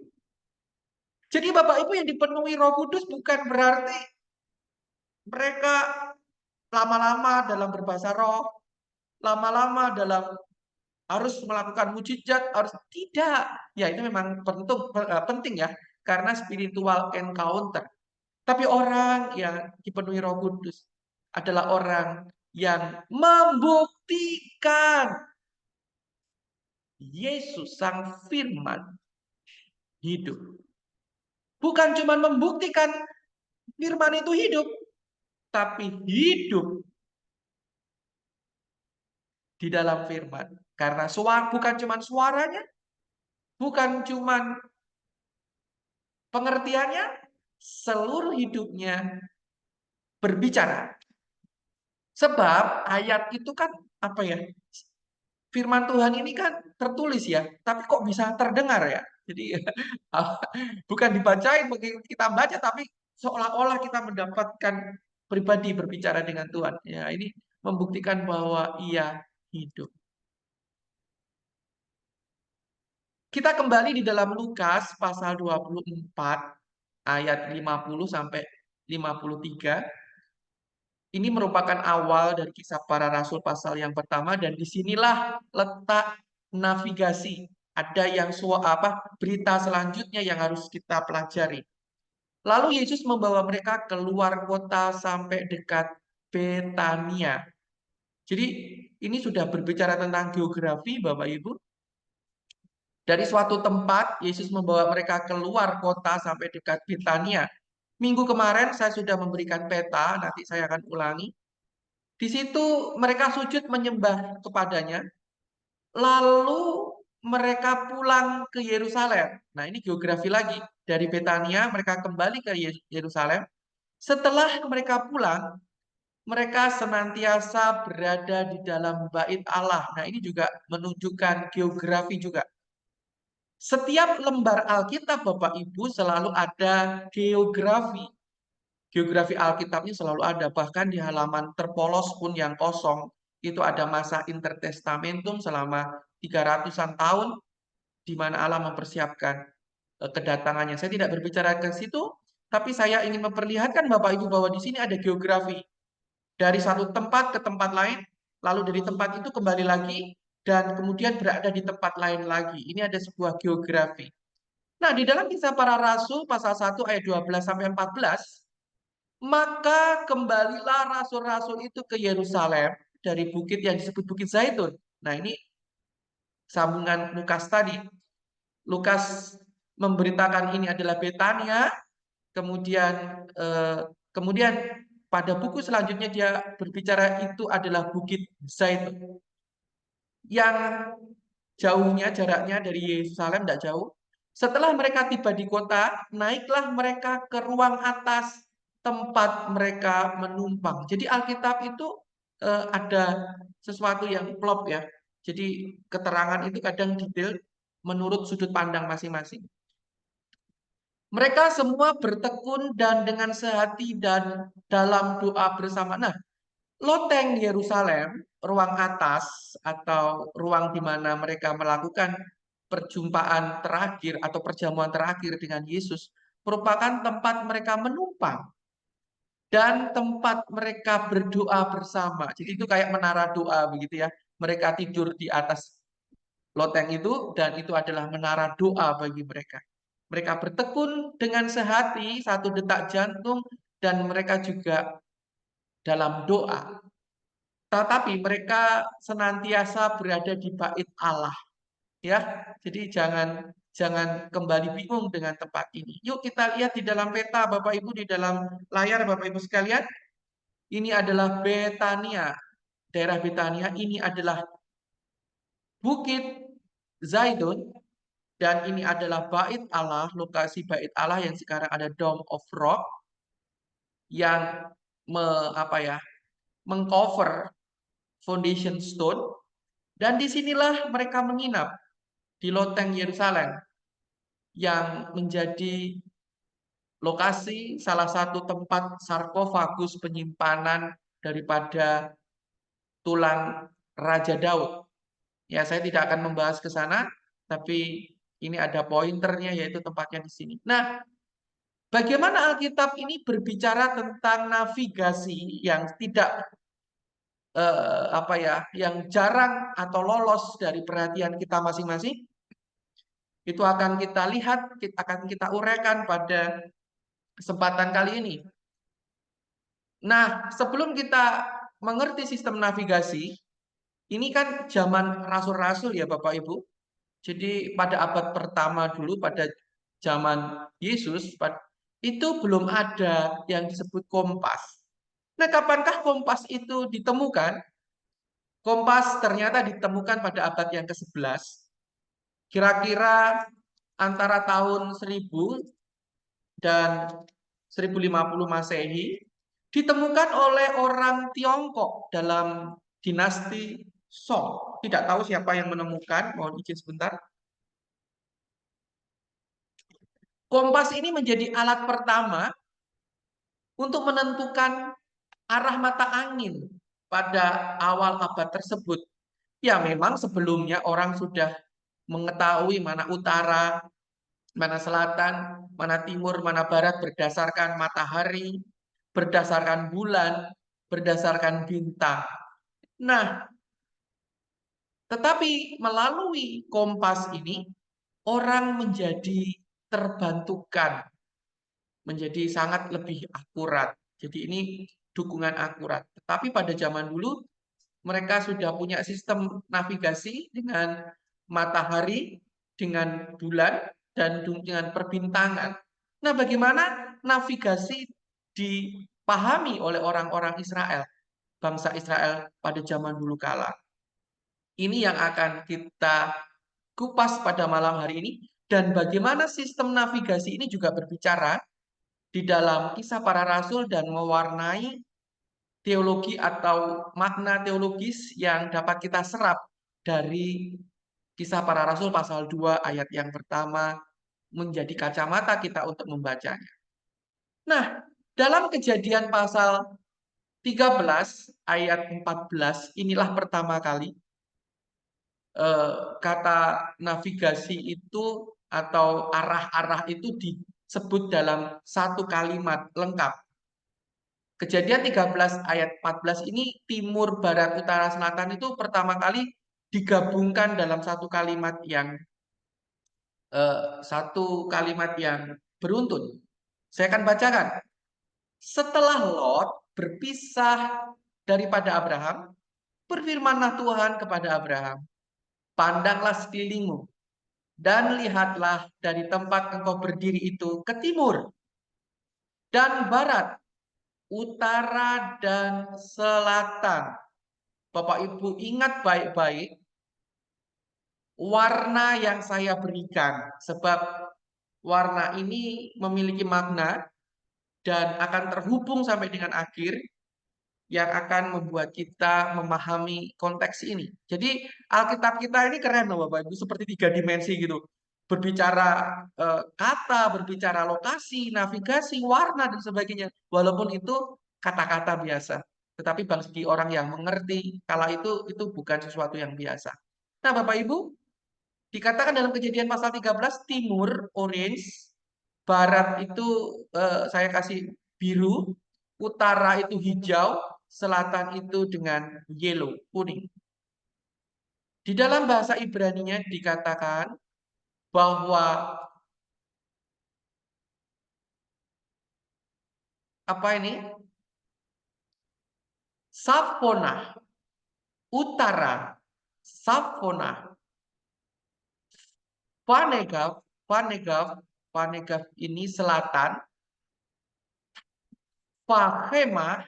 Jadi Bapak Ibu yang dipenuhi Roh Kudus bukan berarti mereka lama-lama dalam berbahasa roh, lama-lama dalam harus melakukan mujizat, harus tidak. Ya, itu memang penting ya, karena spiritual encounter. Tapi orang yang dipenuhi Roh Kudus adalah orang yang membuktikan Yesus Sang Firman hidup. Bukan cuma membuktikan firman itu hidup, tapi hidup di dalam firman. Karena bukan cuma suaranya, bukan cuma pengertiannya, seluruh hidupnya berbicara. Sebab ayat itu kan apa ya? Firman Tuhan ini kan tertulis ya, tapi kok bisa terdengar ya? Jadi bukan dibacain kita baca, tapi seolah-olah kita mendapatkan pribadi berbicara dengan Tuhan. Ya, ini membuktikan bahwa ia hidup. Kita kembali di dalam Lukas pasal 24 ayat 50 sampai 53. Ini merupakan awal dari kisah para rasul pasal yang pertama dan disinilah letak navigasi. Ada yang berita selanjutnya yang harus kita pelajari. Lalu Yesus membawa mereka keluar kota sampai dekat Betania. Jadi ini sudah berbicara tentang geografi, Bapak Ibu. Dari suatu tempat, Yesus membawa mereka keluar kota sampai dekat Betania. Minggu kemarin saya sudah memberikan peta, nanti saya akan ulangi. Di situ mereka sujud menyembah kepadanya, lalu mereka pulang ke Yerusalem. Nah, ini geografi lagi. Dari Betania mereka kembali ke Yerusalem. Setelah mereka pulang, mereka senantiasa berada di dalam bait Allah. Nah, ini juga menunjukkan geografi juga. Setiap lembar Alkitab, Bapak Ibu, selalu ada geografi. Geografi Alkitabnya selalu ada. Bahkan di halaman terpolos pun yang kosong, itu ada masa intertestamentum selama 300-an tahun, di mana Allah mempersiapkan kedatangannya. Saya tidak berbicara ke situ, tapi saya ingin memperlihatkan Bapak Ibu bahwa di sini ada geografi. Dari satu tempat ke tempat lain, lalu dari tempat itu kembali lagi, dan kemudian berada di tempat lain lagi. Ini ada sebuah geografi. Nah, di dalam kisah para rasul pasal 1 ayat 12 sampai 14, maka kembalilah rasul-rasul itu ke Yerusalem dari bukit yang disebut Bukit Zaitun. Nah, ini sambungan Lukas tadi. Lukas memberitakan ini adalah Betania, kemudian pada buku selanjutnya dia berbicara itu adalah Bukit Zaitun. Yang jaraknya dari Yerusalem tidak jauh. Setelah mereka tiba di kota, naiklah mereka ke ruang atas tempat mereka menumpang. Jadi Alkitab itu ada sesuatu yang plop ya. Jadi keterangan itu kadang detail menurut sudut pandang masing-masing. Mereka semua bertekun dan dengan sehati dan dalam doa bersama. Nah, loteng Yerusalem, ruang atas atau ruang di mana mereka melakukan perjumpaan terakhir atau perjamuan terakhir dengan Yesus, merupakan tempat mereka menumpang dan tempat mereka berdoa bersama. Jadi itu kayak menara doa begitu ya. Mereka tidur di atas loteng itu dan itu adalah menara doa bagi mereka. Mereka bertekun dengan sehati, satu detak jantung, dan mereka juga dalam doa. Tetapi mereka senantiasa berada di bait Allah. Ya, jadi jangan Jangan kembali bingung dengan tempat ini. Yuk kita lihat di dalam peta Bapak Ibu, di dalam layar Bapak Ibu sekalian. Ini adalah Betania. Daerah Betania ini adalah Bukit Zaitun. Dan ini adalah Bait Allah, lokasi Bait Allah yang sekarang ada Dome of Rock yang mengcover foundation stone. Dan disinilah mereka menginap di loteng Yerusalem yang menjadi lokasi salah satu tempat sarkofagus penyimpanan daripada tulang Raja Daud. Ya, saya tidak akan membahas ke sana, tapi ini ada pointernya, yaitu tempatnya di sini. Nah, bagaimana Alkitab ini berbicara tentang navigasi yang tidak yang jarang atau lolos dari perhatian kita masing-masing? Itu akan kita lihat, akan kita uraikan pada kesempatan kali ini. Nah, sebelum kita mengerti sistem navigasi, ini kan zaman rasul-rasul ya Bapak Ibu. Jadi pada abad pertama dulu, pada zaman Yesus, itu belum ada yang disebut kompas. Nah, kapankah kompas itu ditemukan? Kompas ternyata ditemukan pada abad yang ke-11. Kira-kira antara tahun 1000 dan 1050 Masehi, ditemukan oleh orang Tiongkok dalam dinasti Song. Tidak tahu siapa yang menemukan, mohon izin sebentar. Kompas ini menjadi alat pertama untuk menentukan arah mata angin pada awal abad tersebut. Ya, memang sebelumnya orang sudah mengetahui mana utara, mana selatan, mana timur, mana barat berdasarkan matahari, berdasarkan bulan, berdasarkan bintang. Nah, tetapi melalui kompas ini, orang menjadi terbantukan, menjadi sangat lebih akurat. Jadi ini dukungan akurat. Tetapi pada zaman dulu, mereka sudah punya sistem navigasi dengan matahari, dengan bulan, dan dengan perbintangan. Nah, bagaimana navigasi dipahami oleh orang-orang Israel, bangsa Israel pada zaman dulu kala? Ini yang akan kita kupas pada malam hari ini, dan bagaimana sistem navigasi ini juga berbicara di dalam Kisah Para Rasul dan mewarnai teologi atau makna teologis yang dapat kita serap dari Kisah Para Rasul pasal 2 ayat yang pertama menjadi kacamata kita untuk membacanya. Nah, dalam Kejadian pasal 13 ayat 14 inilah pertama kali kata navigasi itu atau arah-arah itu disebut dalam satu kalimat lengkap. Kejadian 13 ayat 14 ini timur, barat, utara, selatan itu pertama kali digabungkan dalam satu kalimat yang beruntun. Saya akan bacakan. Setelah Lot berpisah daripada Abraham, berfirmanlah Tuhan kepada Abraham, pandanglah sekelilingmu dan lihatlah dari tempat engkau berdiri itu ke timur dan barat, utara dan selatan. Bapak Ibu ingat baik-baik warna yang saya berikan, sebab warna ini memiliki makna dan akan terhubung sampai dengan akhir yang akan membuat kita memahami konteks ini. Jadi Alkitab kita ini keren loh Bapak Ibu, seperti 3 dimensi gitu. Berbicara kata, berbicara lokasi, navigasi, warna dan sebagainya. Walaupun itu kata-kata biasa. Tetapi bagi orang yang mengerti kala itu bukan sesuatu yang biasa. Nah, Bapak Ibu, dikatakan dalam Kejadian pasal 13 timur orange, barat itu saya kasih biru, utara itu hijau, selatan itu dengan yellow, kuning. Di dalam bahasa Ibrani-nya dikatakan bahwa apa ini? Safona, utara, Safona, Vanegaf, Vanegaf ini selatan, Vahemah,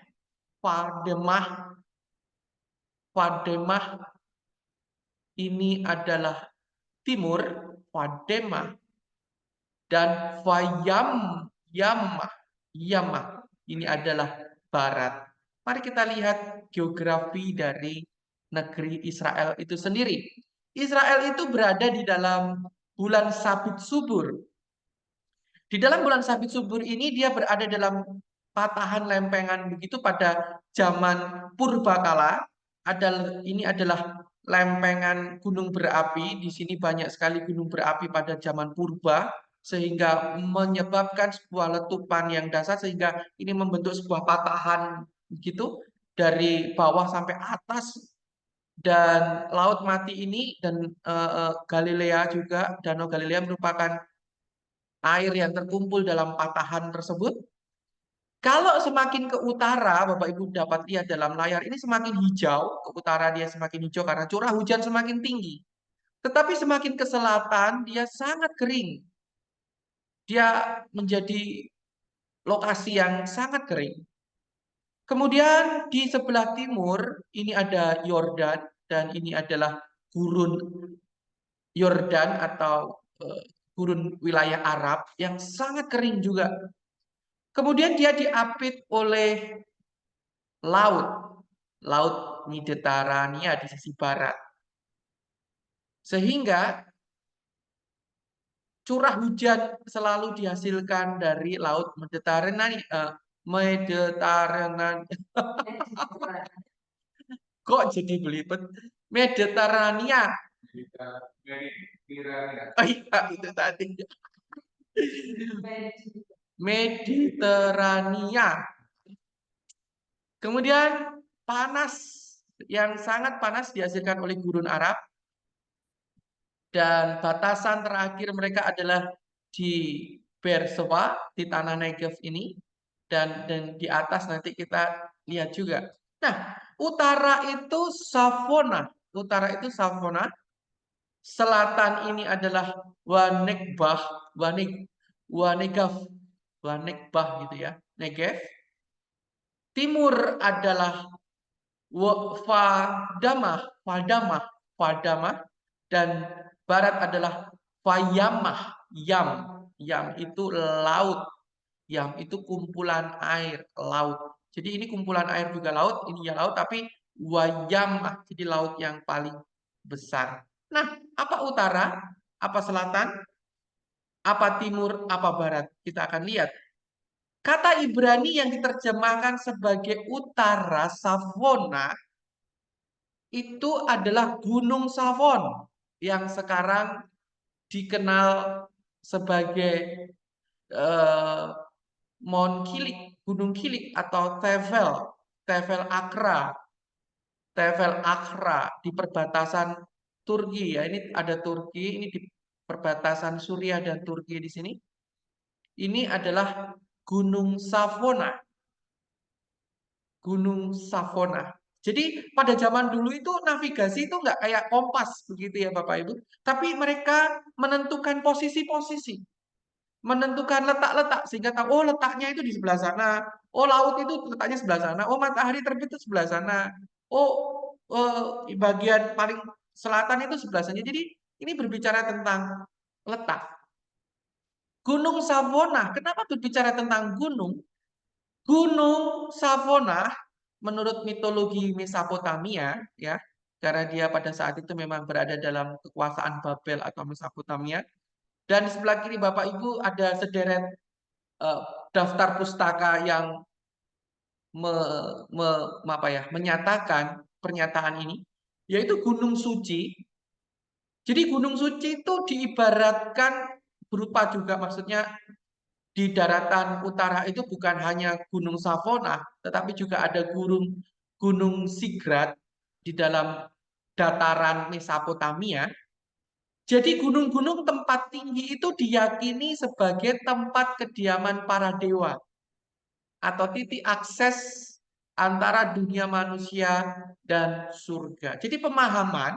Vademah ini adalah timur, Vademah, dan Yamah ini adalah barat. Mari kita lihat geografi dari negeri Israel itu sendiri. Israel itu berada di dalam bulan sabit subur. Di dalam bulan sabit subur ini dia berada dalam patahan lempengan begitu pada zaman purbakala. Ini adalah lempengan gunung berapi. Di sini banyak sekali gunung berapi pada zaman purba sehingga menyebabkan sebuah letupan yang dasar sehingga ini membentuk sebuah patahan begitu dari bawah sampai atas. Dan Laut Mati ini dan Galilea juga, Danau Galilea merupakan air yang terkumpul dalam patahan tersebut. Kalau semakin ke utara, Bapak Ibu dapat lihat dalam layar ini semakin hijau, ke utara dia semakin hijau karena curah hujan semakin tinggi. Tetapi semakin ke selatan dia sangat kering. Dia menjadi lokasi yang sangat kering. Kemudian di sebelah timur ini ada Yordan dan ini adalah gurun Yordan atau gurun wilayah Arab yang sangat kering juga. Kemudian dia diapit oleh laut Mediterania di sisi barat. Sehingga curah hujan selalu dihasilkan dari laut Mediterania. Kok jadi belibet? Mediterania. Oh iya, itu tadi. Mediterania. Kemudian panas yang sangat panas dihasilkan oleh gurun Arab. Dan batasan terakhir mereka adalah di Beersheba, di tanah Negev ini. Dan di atas nanti kita lihat juga. Nah, utara itu Savona. Utara itu Savona. Selatan ini adalah Wanegbah gitu ya, Negev. Timur adalah Vadamah, dan barat adalah Vayamah. Yam itu laut. Yam itu kumpulan air, laut. Jadi ini kumpulan air juga laut, ini ya laut, tapi Wayamah, jadi laut yang paling besar. Nah, apa utara, apa selatan, apa timur, apa barat? Kita akan lihat. Kata Ibrani yang diterjemahkan sebagai utara, Savona, itu adalah Gunung Savon yang sekarang dikenal sebagai Mount Kilik, Gunung Kilik atau Tevel Akra di perbatasan Turki ya. Ini ada Turki, ini di perbatasan Suriah dan Turki di sini. Ini adalah Gunung Savona. Gunung Savona. Jadi pada zaman dulu itu navigasi itu nggak kayak kompas begitu ya Bapak Ibu. Tapi mereka menentukan posisi-posisi. Menentukan letak-letak sehingga tahu oh letaknya itu di sebelah sana. Oh laut itu letaknya sebelah sana. Oh matahari terbit itu sebelah sana. Oh bagian paling selatan itu sebelah sana. Jadi ini berbicara tentang letak. Gunung Savona. Kenapa berbicara tentang gunung? Gunung Savona menurut mitologi Mesopotamia ya, karena dia pada saat itu memang berada dalam kekuasaan Babel atau Mesopotamia. Dan di sebelah kiri Bapak Ibu ada sederet daftar pustaka yang menyatakan pernyataan ini, yaitu Gunung Suci. Jadi Gunung Suci itu diibaratkan berupa juga maksudnya di daratan utara itu bukan hanya Gunung Savona, tetapi juga ada Gunung Sigrat di dalam dataran Mesopotamia. Jadi gunung-gunung tempat tinggi itu diyakini sebagai tempat kediaman para dewa atau titik akses antara dunia manusia dan surga. Jadi pemahaman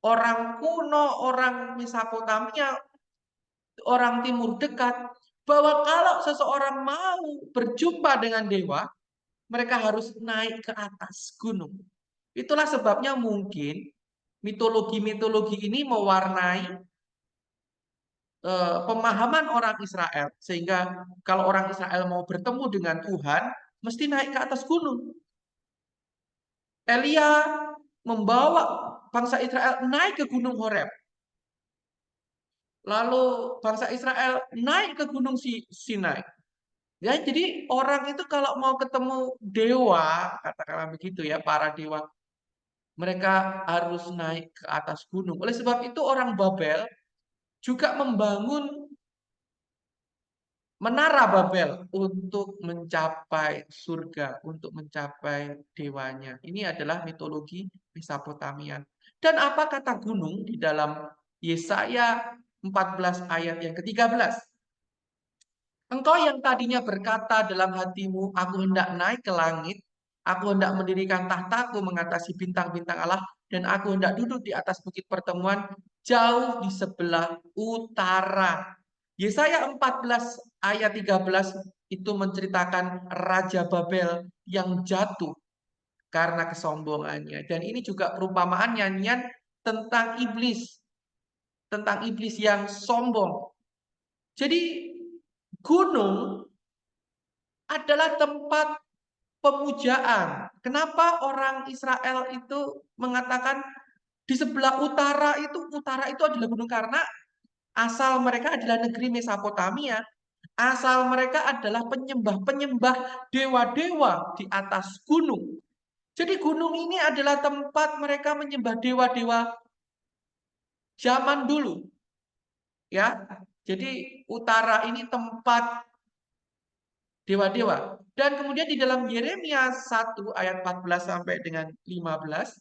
orang kuno, orang Mesopotamia, orang Timur Dekat, bahwa kalau seseorang mau berjumpa dengan dewa, mereka harus naik ke atas gunung. Itulah sebabnya mungkin mitologi-mitologi ini mewarnai pemahaman orang Israel, sehingga kalau orang Israel mau bertemu dengan Tuhan, mesti naik ke atas gunung. Elia membawa bangsa Israel naik ke Gunung Horeb. Lalu bangsa Israel naik ke Gunung Sinai. Ya, jadi orang itu kalau mau ketemu dewa, katakanlah begitu ya, para dewa, mereka harus naik ke atas gunung. Oleh sebab itu orang Babel juga membangun Menara Babel untuk mencapai surga, untuk mencapai dewanya. Ini adalah mitologi Mesopotamia. Dan apa kata gunung di dalam Yesaya 14 ayat yang ke-13? Engkau yang tadinya berkata dalam hatimu, aku hendak naik ke langit, aku hendak mendirikan tahtaku mengatasi bintang-bintang Allah, dan aku hendak duduk di atas bukit pertemuan jauh di sebelah utara. Yesaya 14 ayat 13 itu menceritakan Raja Babel yang jatuh karena kesombongannya. Dan ini juga perumpamaan nyanyian tentang iblis yang sombong. Jadi gunung adalah tempat pemujaan. Kenapa orang Israel itu mengatakan di sebelah utara itu adalah gunung, karena asal mereka adalah negeri Mesopotamia. Asal mereka adalah penyembah-penyembah dewa-dewa di atas gunung. Jadi gunung ini adalah tempat mereka menyembah dewa-dewa zaman dulu. Ya. Jadi utara ini tempat dewa-dewa. Dan kemudian di dalam Yeremia 1 ayat 14 sampai dengan 15,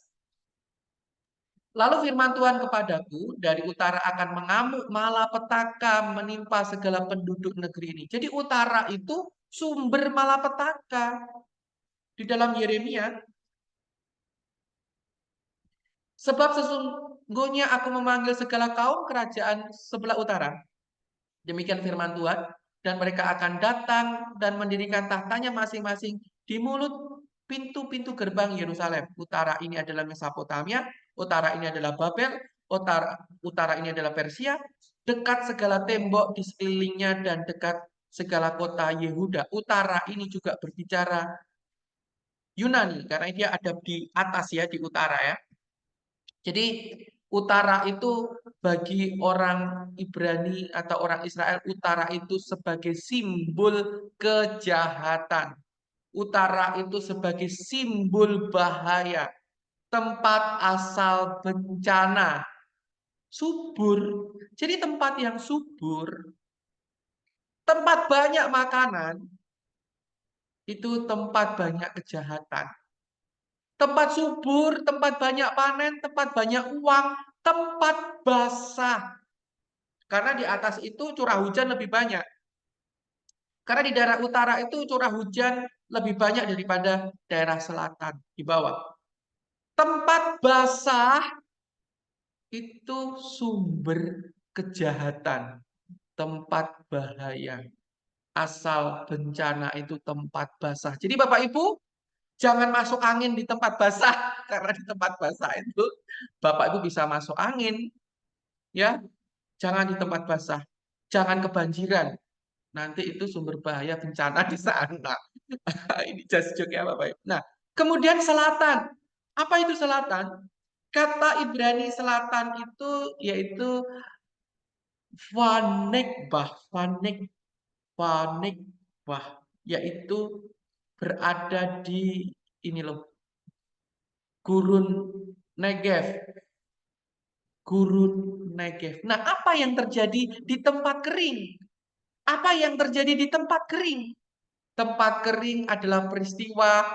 lalu firman Tuhan kepadaku, dari utara akan mengamuk malapetaka menimpa segala penduduk negeri ini. Jadi utara itu sumber malapetaka di dalam Yeremia. Sebab sesungguhnya aku memanggil segala kaum kerajaan sebelah utara. Demikian firman Tuhan. Dan mereka akan datang dan mendirikan tahtanya masing-masing di mulut pintu-pintu gerbang Yerusalem. Utara ini adalah Mesopotamia, utara ini adalah Babel, utara ini adalah Persia, dekat segala tembok di sekelilingnya dan dekat segala kota Yehuda. Utara ini juga berbicara Yunani, karena dia ada di atas ya, di utara ya. Jadi utara itu bagi orang Ibrani atau orang Israel, utara itu sebagai simbol kejahatan. Utara itu sebagai simbol bahaya, tempat asal bencana, subur. Jadi tempat yang subur, tempat banyak makanan, itu tempat banyak kejahatan. Tempat subur, tempat banyak panen, tempat banyak uang, tempat basah. Karena di atas itu curah hujan lebih banyak. Karena di daerah utara itu curah hujan lebih banyak daripada daerah selatan di bawah. Tempat basah itu sumber kejahatan, tempat bahaya. Asal bencana itu tempat basah. Jadi Bapak Ibu, jangan masuk angin di tempat basah, karena di tempat basah itu Bapak Ibu bisa masuk angin. Ya, jangan di tempat basah. Jangan kebanjiran. Nanti itu sumber bahaya bencana di sana. Ini just joke ya Bapak Ibu. Nah, kemudian selatan. Apa itu selatan? Kata Ibrani selatan itu yaitu Vanekbah, Vanekbah, yaitu berada di ini loh, gurun Negev. Gurun Negev. Nah, apa yang terjadi di tempat kering? Apa yang terjadi di tempat kering? Tempat kering adalah peristiwa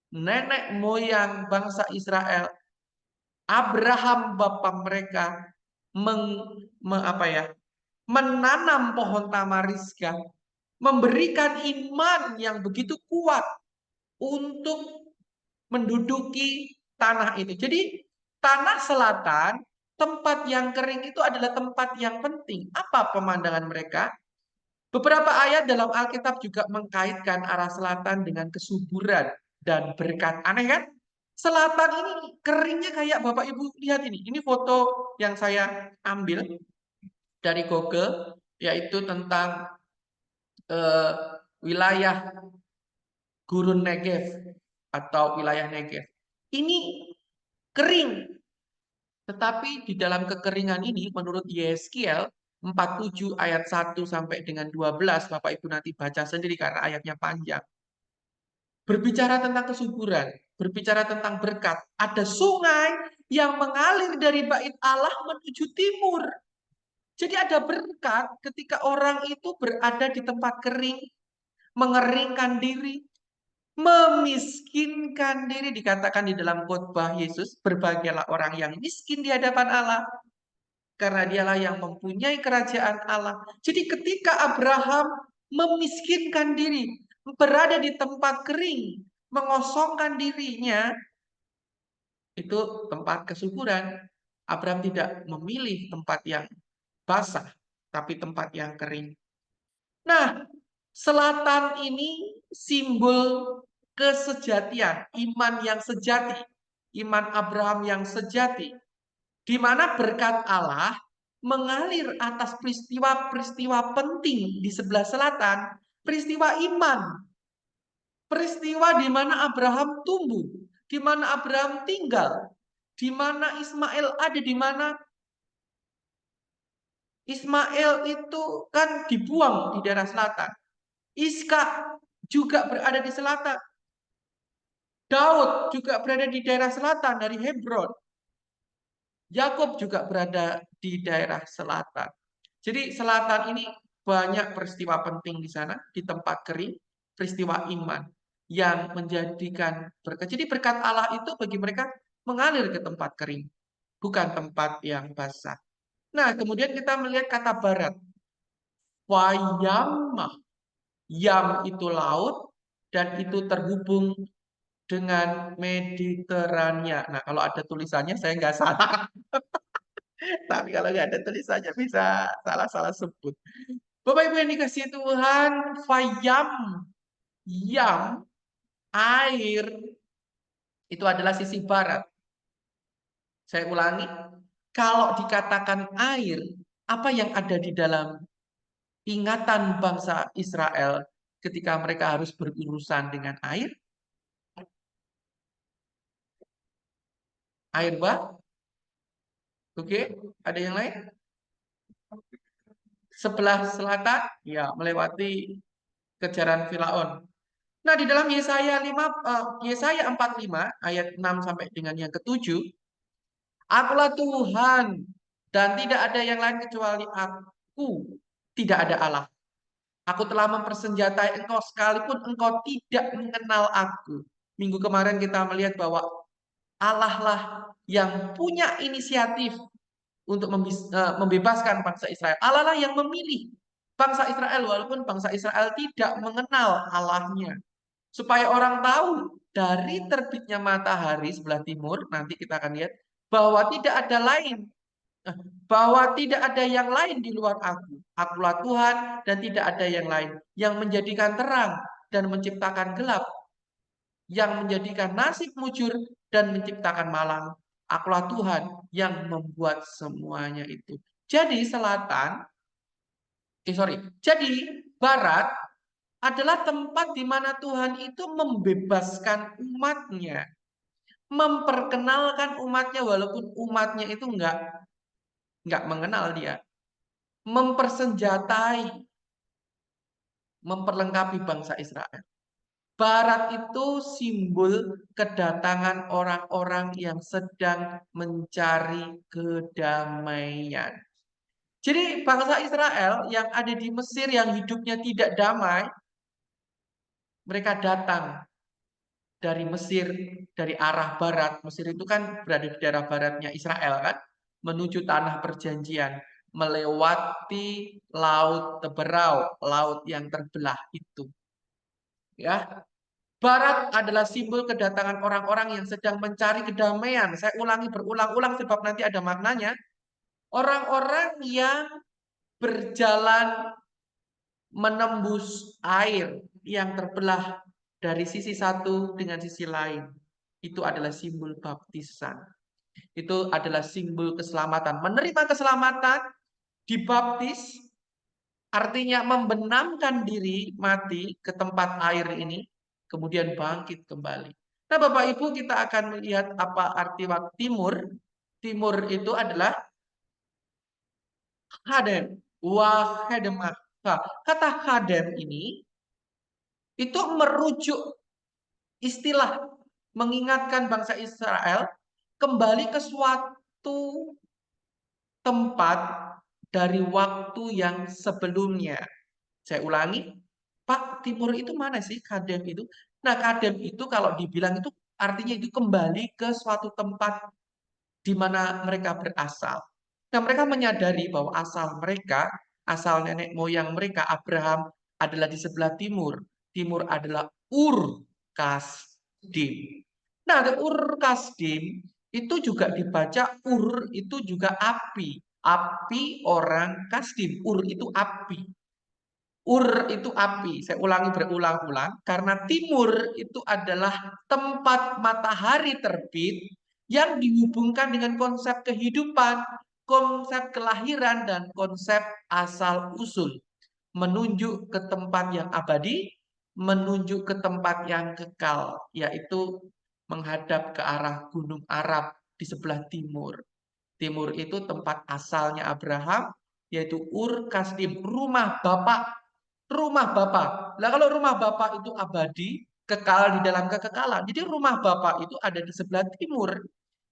nenek moyang bangsa Israel, Abraham bapak mereka, menanam pohon tamariska, memberikan iman yang begitu kuat untuk menduduki tanah itu. Jadi tanah selatan, tempat yang kering itu adalah tempat yang penting. Apa pemandangan mereka? Beberapa ayat dalam Alkitab juga mengkaitkan arah selatan dengan kesuburan dan berkat. Aneh kan? Selatan ini keringnya kayak Bapak Ibu lihat ini. Ini foto yang saya ambil dari Google, yaitu tentang wilayah Gurun Negev atau wilayah Negev. Ini kering. Tetapi di dalam kekeringan ini menurut Yeskiel 47 ayat 1 sampai dengan 12, Bapak Ibu nanti baca sendiri karena ayatnya panjang. Berbicara tentang kesuburan, berbicara tentang berkat. Ada sungai yang mengalir dari bait Allah menuju timur. Jadi ada berkat ketika orang itu berada di tempat kering, mengeringkan diri, memiskinkan diri. Dikatakan di dalam khotbah Yesus, berbahagialah orang yang miskin di hadapan Allah, karena dialah yang mempunyai kerajaan Allah. Jadi ketika Abraham memiskinkan diri, berada di tempat kering, mengosongkan dirinya, itu tempat kesuburan. Abraham tidak memilih tempat yang basah, tapi tempat yang kering. Nah, selatan ini simbol kesejatian, iman yang sejati, iman Abraham yang sejati, di mana berkat Allah mengalir atas peristiwa-peristiwa penting di sebelah selatan, peristiwa iman, peristiwa di mana Abraham tumbuh, di mana Abraham tinggal, di mana Ismail ada, di mana Ismail itu kan dibuang di daerah selatan. Iskak juga berada di selatan. Daud juga berada di daerah selatan dari Hebron. Yakub juga berada di daerah selatan. Jadi selatan ini banyak peristiwa penting di sana, di tempat kering, peristiwa iman yang menjadikan berkat. Jadi berkat Allah itu bagi mereka mengalir ke tempat kering, bukan tempat yang basah. Nah, kemudian kita melihat kata barat. Wayamah. Yam itu laut, dan itu terhubung dengan Mediterania. Nah, kalau ada tulisannya saya nggak salah. Tapi kalau nggak ada tulisannya bisa salah-salah sebut. Bapak Ibu yang dikasihi Tuhan, fayam, yam, air, itu adalah sisi barat. Saya ulangi, kalau dikatakan air, apa yang ada di dalam ingatan bangsa Israel ketika mereka harus berurusan dengan air? Air bah? Oke, ada yang lain? Sebelah selatan, ya melewati kejaran Firaun. Nah, di dalam Yesaya 45 ayat 6 sampai dengan yang ke-7, Akulah Tuhan dan tidak ada yang lain kecuali Aku, tidak ada Allah. Aku telah mempersenjatai engkau sekalipun engkau tidak mengenal Aku. Minggu kemarin kita melihat bahwa Allah lah yang punya inisiatif untuk membebaskan bangsa Israel. Allah lah yang memilih bangsa Israel walaupun bangsa Israel tidak mengenal Allahnya. Supaya orang tahu dari terbitnya matahari sebelah timur, nanti kita akan lihat bahwa tidak ada lain, bahwa tidak ada yang lain di luar Aku. Akulah Tuhan dan tidak ada yang lain yang menjadikan terang dan menciptakan gelap, yang menjadikan nasib mujur dan menciptakan malam. Akulah Tuhan yang membuat semuanya itu. Jadi jadi barat adalah tempat di mana Tuhan itu membebaskan umatnya, memperkenalkan umatnya walaupun umatnya itu nggak mengenal dia, mempersenjatai, memperlengkapi bangsa Israel. Barat itu simbol kedatangan orang-orang yang sedang mencari kedamaian. Jadi bangsa Israel yang ada di Mesir yang hidupnya tidak damai, mereka datang dari Mesir, dari arah barat. Mesir itu kan berada di daerah baratnya Israel kan, menuju tanah perjanjian, melewati laut Teberau, laut yang terbelah itu. Ya. Barat adalah simbol kedatangan orang-orang yang sedang mencari kedamaian. Saya ulangi berulang-ulang sebab nanti ada maknanya. Orang-orang yang berjalan menembus air yang terbelah dari sisi satu dengan sisi lain. Itu adalah simbol baptisan. Itu adalah simbol keselamatan. Menerima keselamatan, dibaptis, artinya membenamkan diri mati ke tempat air ini, kemudian bangkit kembali. Nah, Bapak Ibu, kita akan melihat apa arti waktu timur. Timur itu adalah hadem, wahedemah. Nah, kata hadem ini itu merujuk istilah mengingatkan bangsa Israel kembali ke suatu tempat dari waktu yang sebelumnya. Saya ulangi, Pak, timur itu mana sih kadem itu? Nah, kadem itu kalau dibilang itu artinya itu kembali ke suatu tempat di mana mereka berasal. Nah, mereka menyadari bahwa asal nenek moyang mereka, Abraham, adalah di sebelah timur. Timur adalah Ur Kasdim. Nah, Ur Kasdim itu juga dibaca Ur itu juga api. Api orang Kasdim. Ur itu api. Ur itu api. Saya ulangi berulang-ulang. Karena timur itu adalah tempat matahari terbit yang dihubungkan dengan konsep kehidupan, konsep kelahiran, dan konsep asal-usul. Menunjuk ke tempat yang abadi, menunjuk ke tempat yang kekal, yaitu menghadap ke arah Gunung Arab di sebelah timur. Timur itu tempat asalnya Abraham, yaitu Ur Kasdim, rumah Bapak. Rumah Bapak. Nah, kalau rumah Bapak itu abadi, kekal di dalam kekekalan. Jadi rumah Bapak itu ada di sebelah timur.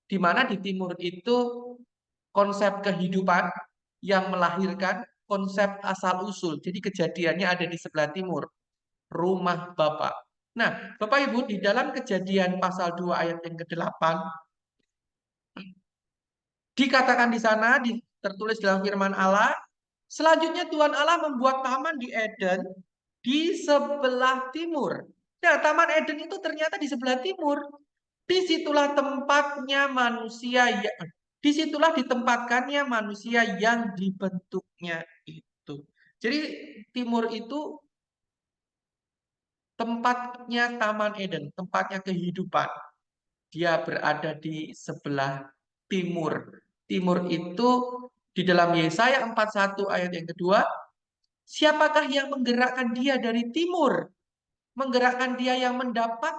Di mana di timur itu konsep kehidupan yang melahirkan konsep asal-usul. Jadi kejadiannya ada di sebelah timur. Rumah Bapak. Nah, Bapak Ibu, di dalam Kejadian pasal 2 ayat yang ke-8, dikatakan di sana, tertulis dalam firman Allah, selanjutnya Tuhan Allah membuat taman di Eden di sebelah timur. Nah, Taman Eden itu ternyata di sebelah timur. Disitulah tempatnya manusia, disitulah ditempatkannya manusia yang dibentuknya itu. Jadi timur itu tempatnya Taman Eden, tempatnya kehidupan. Dia berada di sebelah timur. Timur itu di dalam Yesaya 41 ayat yang kedua, siapakah yang menggerakkan dia dari timur? Menggerakkan dia yang mendapat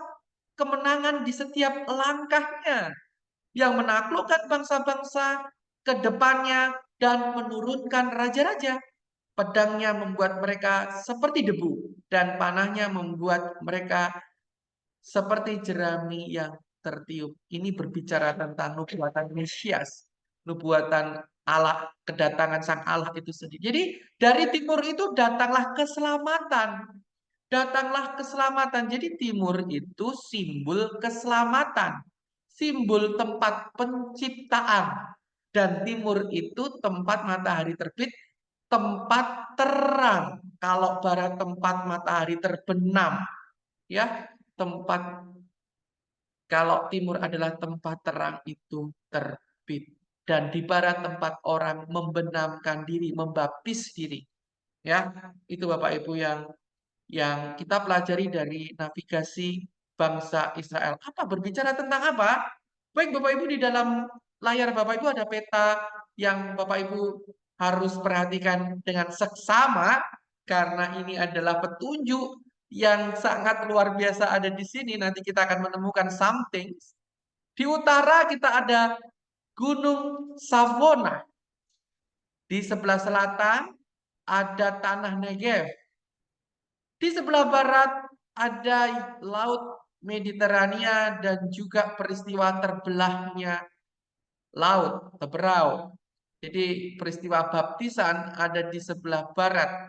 kemenangan di setiap langkahnya, yang menaklukkan bangsa-bangsa ke depannya dan menurunkan raja-raja. Pedangnya membuat mereka seperti debu dan panahnya membuat mereka seperti jerami yang tertiup. Ini berbicara tentang nubuatan Mesias, nubuatan Allah, kedatangan Sang Allah itu sendiri. Jadi dari timur itu datanglah keselamatan. Datanglah keselamatan. Jadi timur itu simbol keselamatan. Simbol tempat penciptaan. Dan timur itu tempat matahari terbit, tempat terang. Kalau barat tempat matahari terbenam. Ya, tempat kalau timur adalah tempat terang itu terbit. Dan di barat tempat orang membenamkan diri, membaptis diri. Ya, itu Bapak Ibu yang kita pelajari dari navigasi bangsa Israel. Apa berbicara tentang apa? Baik Bapak Ibu, di dalam layar Bapak Ibu ada peta yang Bapak Ibu harus perhatikan dengan seksama karena ini adalah petunjuk yang sangat luar biasa ada di sini. Nanti kita akan menemukan something. Di utara kita ada Gunung Savona. Di sebelah selatan ada tanah Negev. Di sebelah barat ada Laut Mediterania dan juga peristiwa terbelahnya Laut Teberau. Jadi peristiwa baptisan ada di sebelah barat.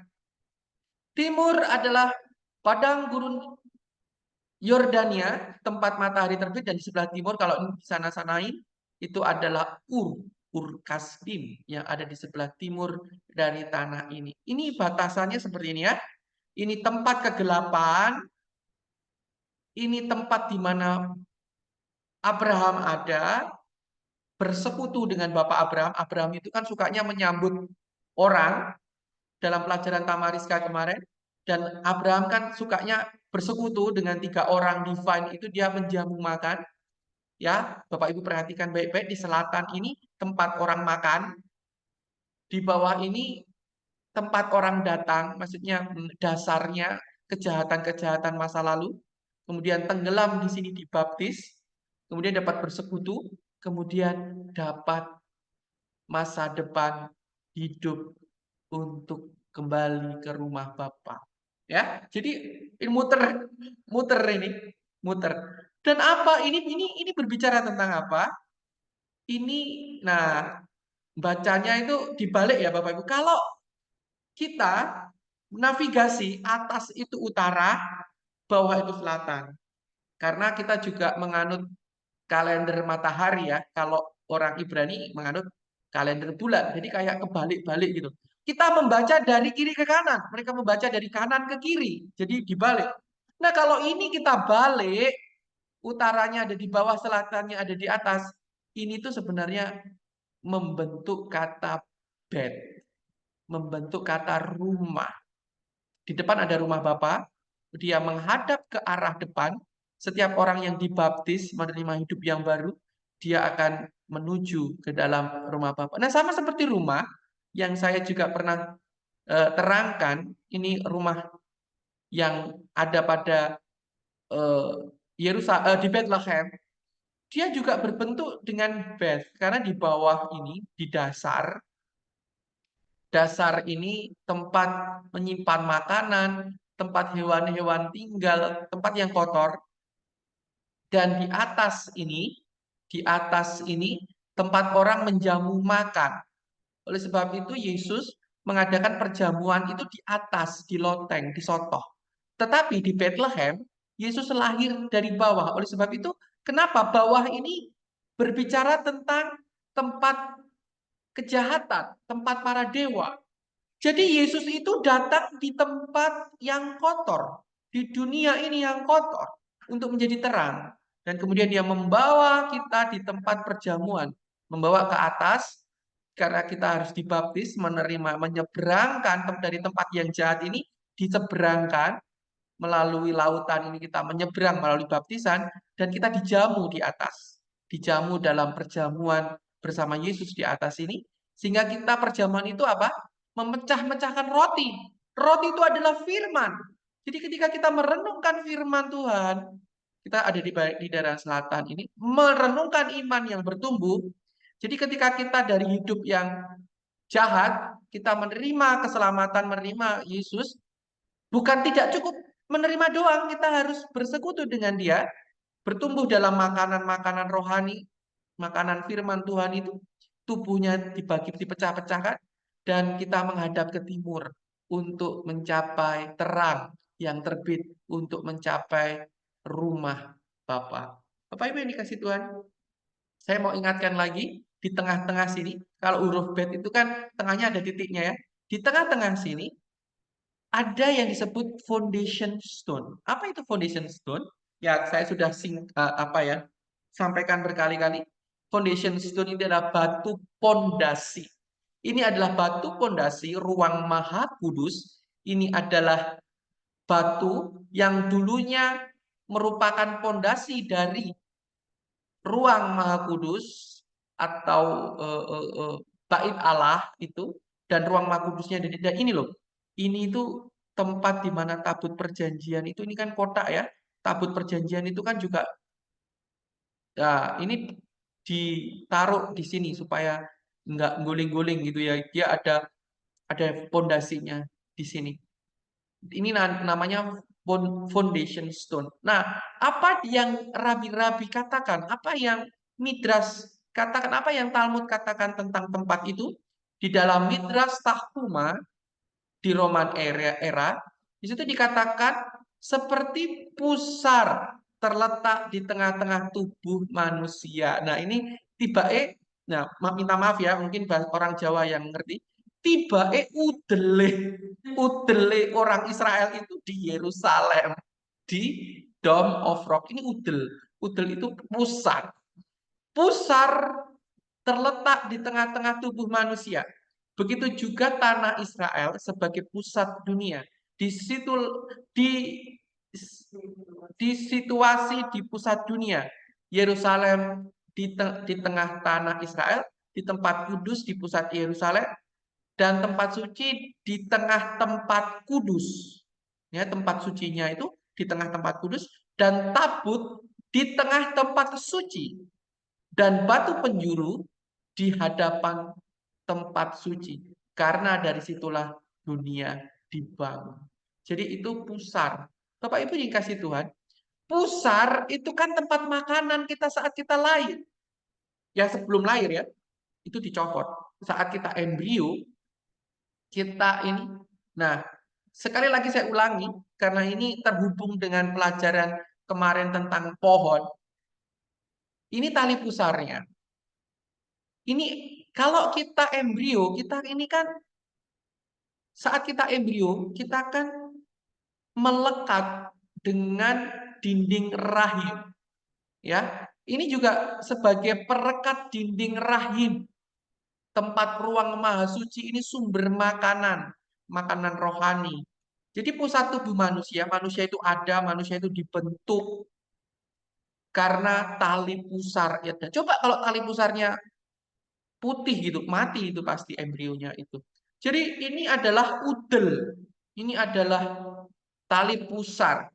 Timur adalah padang gurun Yordania, tempat matahari terbit, dan di sebelah timur kalau di sana-sanain itu adalah Ur Kasdim yang ada di sebelah timur dari tanah ini. Ini batasannya seperti ini ya. Ini tempat kegelapan, ini tempat di mana Abraham ada, bersekutu dengan Bapak Abraham. Abraham itu kan sukanya menyambut orang dalam pelajaran Tamariska kemarin. Dan Abraham kan sukanya bersekutu dengan 3 orang divine itu, dia menjamu makan. Ya, Bapak Ibu perhatikan baik-baik, di selatan ini tempat orang makan. Di bawah ini tempat orang datang, maksudnya dasarnya kejahatan-kejahatan masa lalu. Kemudian tenggelam di sini dibaptis, kemudian dapat bersekutu, kemudian dapat masa depan hidup untuk kembali ke rumah Bapa. Ya, jadi ini muter ini, muter. Dan apa ini berbicara tentang apa? Ini, nah, bacanya itu dibalik ya Bapak Ibu. Kalau kita navigasi atas itu utara, bawah itu selatan. Karena kita juga menganut kalender matahari ya. Kalau orang Ibrani menganut kalender bulan. Jadi kayak kebalik-balik gitu. Kita membaca dari kiri ke kanan. Mereka membaca dari kanan ke kiri. Jadi dibalik. Nah kalau ini kita balik, utaranya ada di bawah, selatannya ada di atas. Ini tuh sebenarnya membentuk kata bed. Membentuk kata rumah. Di depan ada rumah Bapa. Dia menghadap ke arah depan. Setiap orang yang dibaptis menerima hidup yang baru, dia akan menuju ke dalam rumah Bapa. Nah, sama seperti rumah yang saya juga pernah terangkan, ini rumah yang ada pada di Bethlehem. Dia juga berbentuk dengan bed, karena di bawah ini, di dasar ini tempat menyimpan makanan, tempat hewan-hewan tinggal, tempat yang kotor. Dan di atas ini tempat orang menjamu makan. Oleh sebab itu Yesus mengadakan perjamuan itu di atas, di loteng, di sotoh. Tetapi di Bethlehem, Yesus lahir dari bawah. Oleh sebab itu, kenapa bawah ini berbicara tentang tempat kejahatan, tempat para dewa. Jadi Yesus itu datang di tempat yang kotor, di dunia ini yang kotor, untuk menjadi terang. Dan kemudian dia membawa kita di tempat perjamuan, membawa ke atas, karena kita harus dibaptis, menerima, menyeberangkan dari tempat yang jahat ini, diseberangkan melalui lautan ini, kita menyeberang melalui baptisan, dan kita dijamu di atas. Dijamu dalam perjamuan bersama Yesus di atas ini, sehingga kita perjamuan itu apa? Memecah-mecahkan roti. Roti itu adalah firman. Jadi ketika kita merenungkan firman Tuhan, kita ada di daerah selatan ini, merenungkan iman yang bertumbuh. Jadi ketika kita dari hidup yang jahat, kita menerima keselamatan, menerima Yesus, bukan tidak cukup menerima doang, kita harus bersekutu dengan Dia, bertumbuh dalam makanan-makanan rohani, makanan firman Tuhan itu, tubuhnya dipecah-pecahkan, dan kita menghadap ke timur untuk mencapai terang yang terbit, untuk mencapai rumah Bapa. Bapak Ibu yang dikasih Tuhan, saya mau ingatkan lagi, di tengah-tengah sini, kalau huruf bet itu kan tengahnya ada titiknya ya, di tengah-tengah sini ada yang disebut foundation stone. Apa itu foundation stone? Ya, saya sudah sampaikan berkali-kali. Foundation stone ini adalah batu pondasi. Ini adalah batu pondasi ruang Maha Kudus. Ini adalah batu yang dulunya merupakan pondasi dari ruang Maha Kudus atau bait Allah itu, dan ruang Maha Kudusnya dan ini loh. Ini itu tempat di mana tabut perjanjian itu, ini kan kotak ya. Tabut perjanjian itu kan juga ini ditaruh di sini supaya nggak guling-guling gitu ya. Dia ada pondasinya di sini. Ini namanya foundation stone. Nah, apa yang rabi-rabi katakan? Apa yang Midras katakan? Apa yang Talmud katakan tentang tempat itu? Di dalam Midras Tahkuma di Roman era, di situ dikatakan seperti pusar terletak di tengah-tengah tubuh manusia. Nah, ini nah, minta maaf ya, mungkin orang Jawa yang ngerti. Udele orang Israel itu di Yerusalem, di Dome of Rock. Ini udel. Udel itu pusar. Pusar terletak di tengah-tengah tubuh manusia. Begitu juga tanah Israel sebagai pusat dunia. Di situ di situasi di pusat dunia, Yerusalem di tengah tanah Israel, di tempat kudus di pusat Yerusalem, dan tempat suci di tengah tempat kudus. Ya, tempat sucinya itu di tengah tempat kudus, dan tabut di tengah tempat suci, dan batu penjuru di hadapan tempat suci. Karena dari situlah dunia dibangun. Jadi itu pusar. Bapak Ibu yang kasih Tuhan, pusar itu kan tempat makanan kita saat kita lahir. Ya sebelum lahir ya, itu dicopot. Saat kita embrio, kita ini. Nah, sekali lagi saya ulangi, karena ini terhubung dengan pelajaran kemarin tentang pohon. Ini tali pusarnya. Ini kalau kita embrio, kita ini kan saat kita embrio, kita kan melekat dengan dinding rahim. Ya, ini juga sebagai perekat dinding rahim. Tempat ruang maha suci ini sumber makanan, makanan rohani. Jadi pusat tubuh manusia, manusia itu ada, manusia itu dibentuk karena tali pusar. Ya, coba kalau tali pusarnya putih gitu, mati itu pasti embrionya itu. Jadi ini adalah udel, ini adalah tali pusar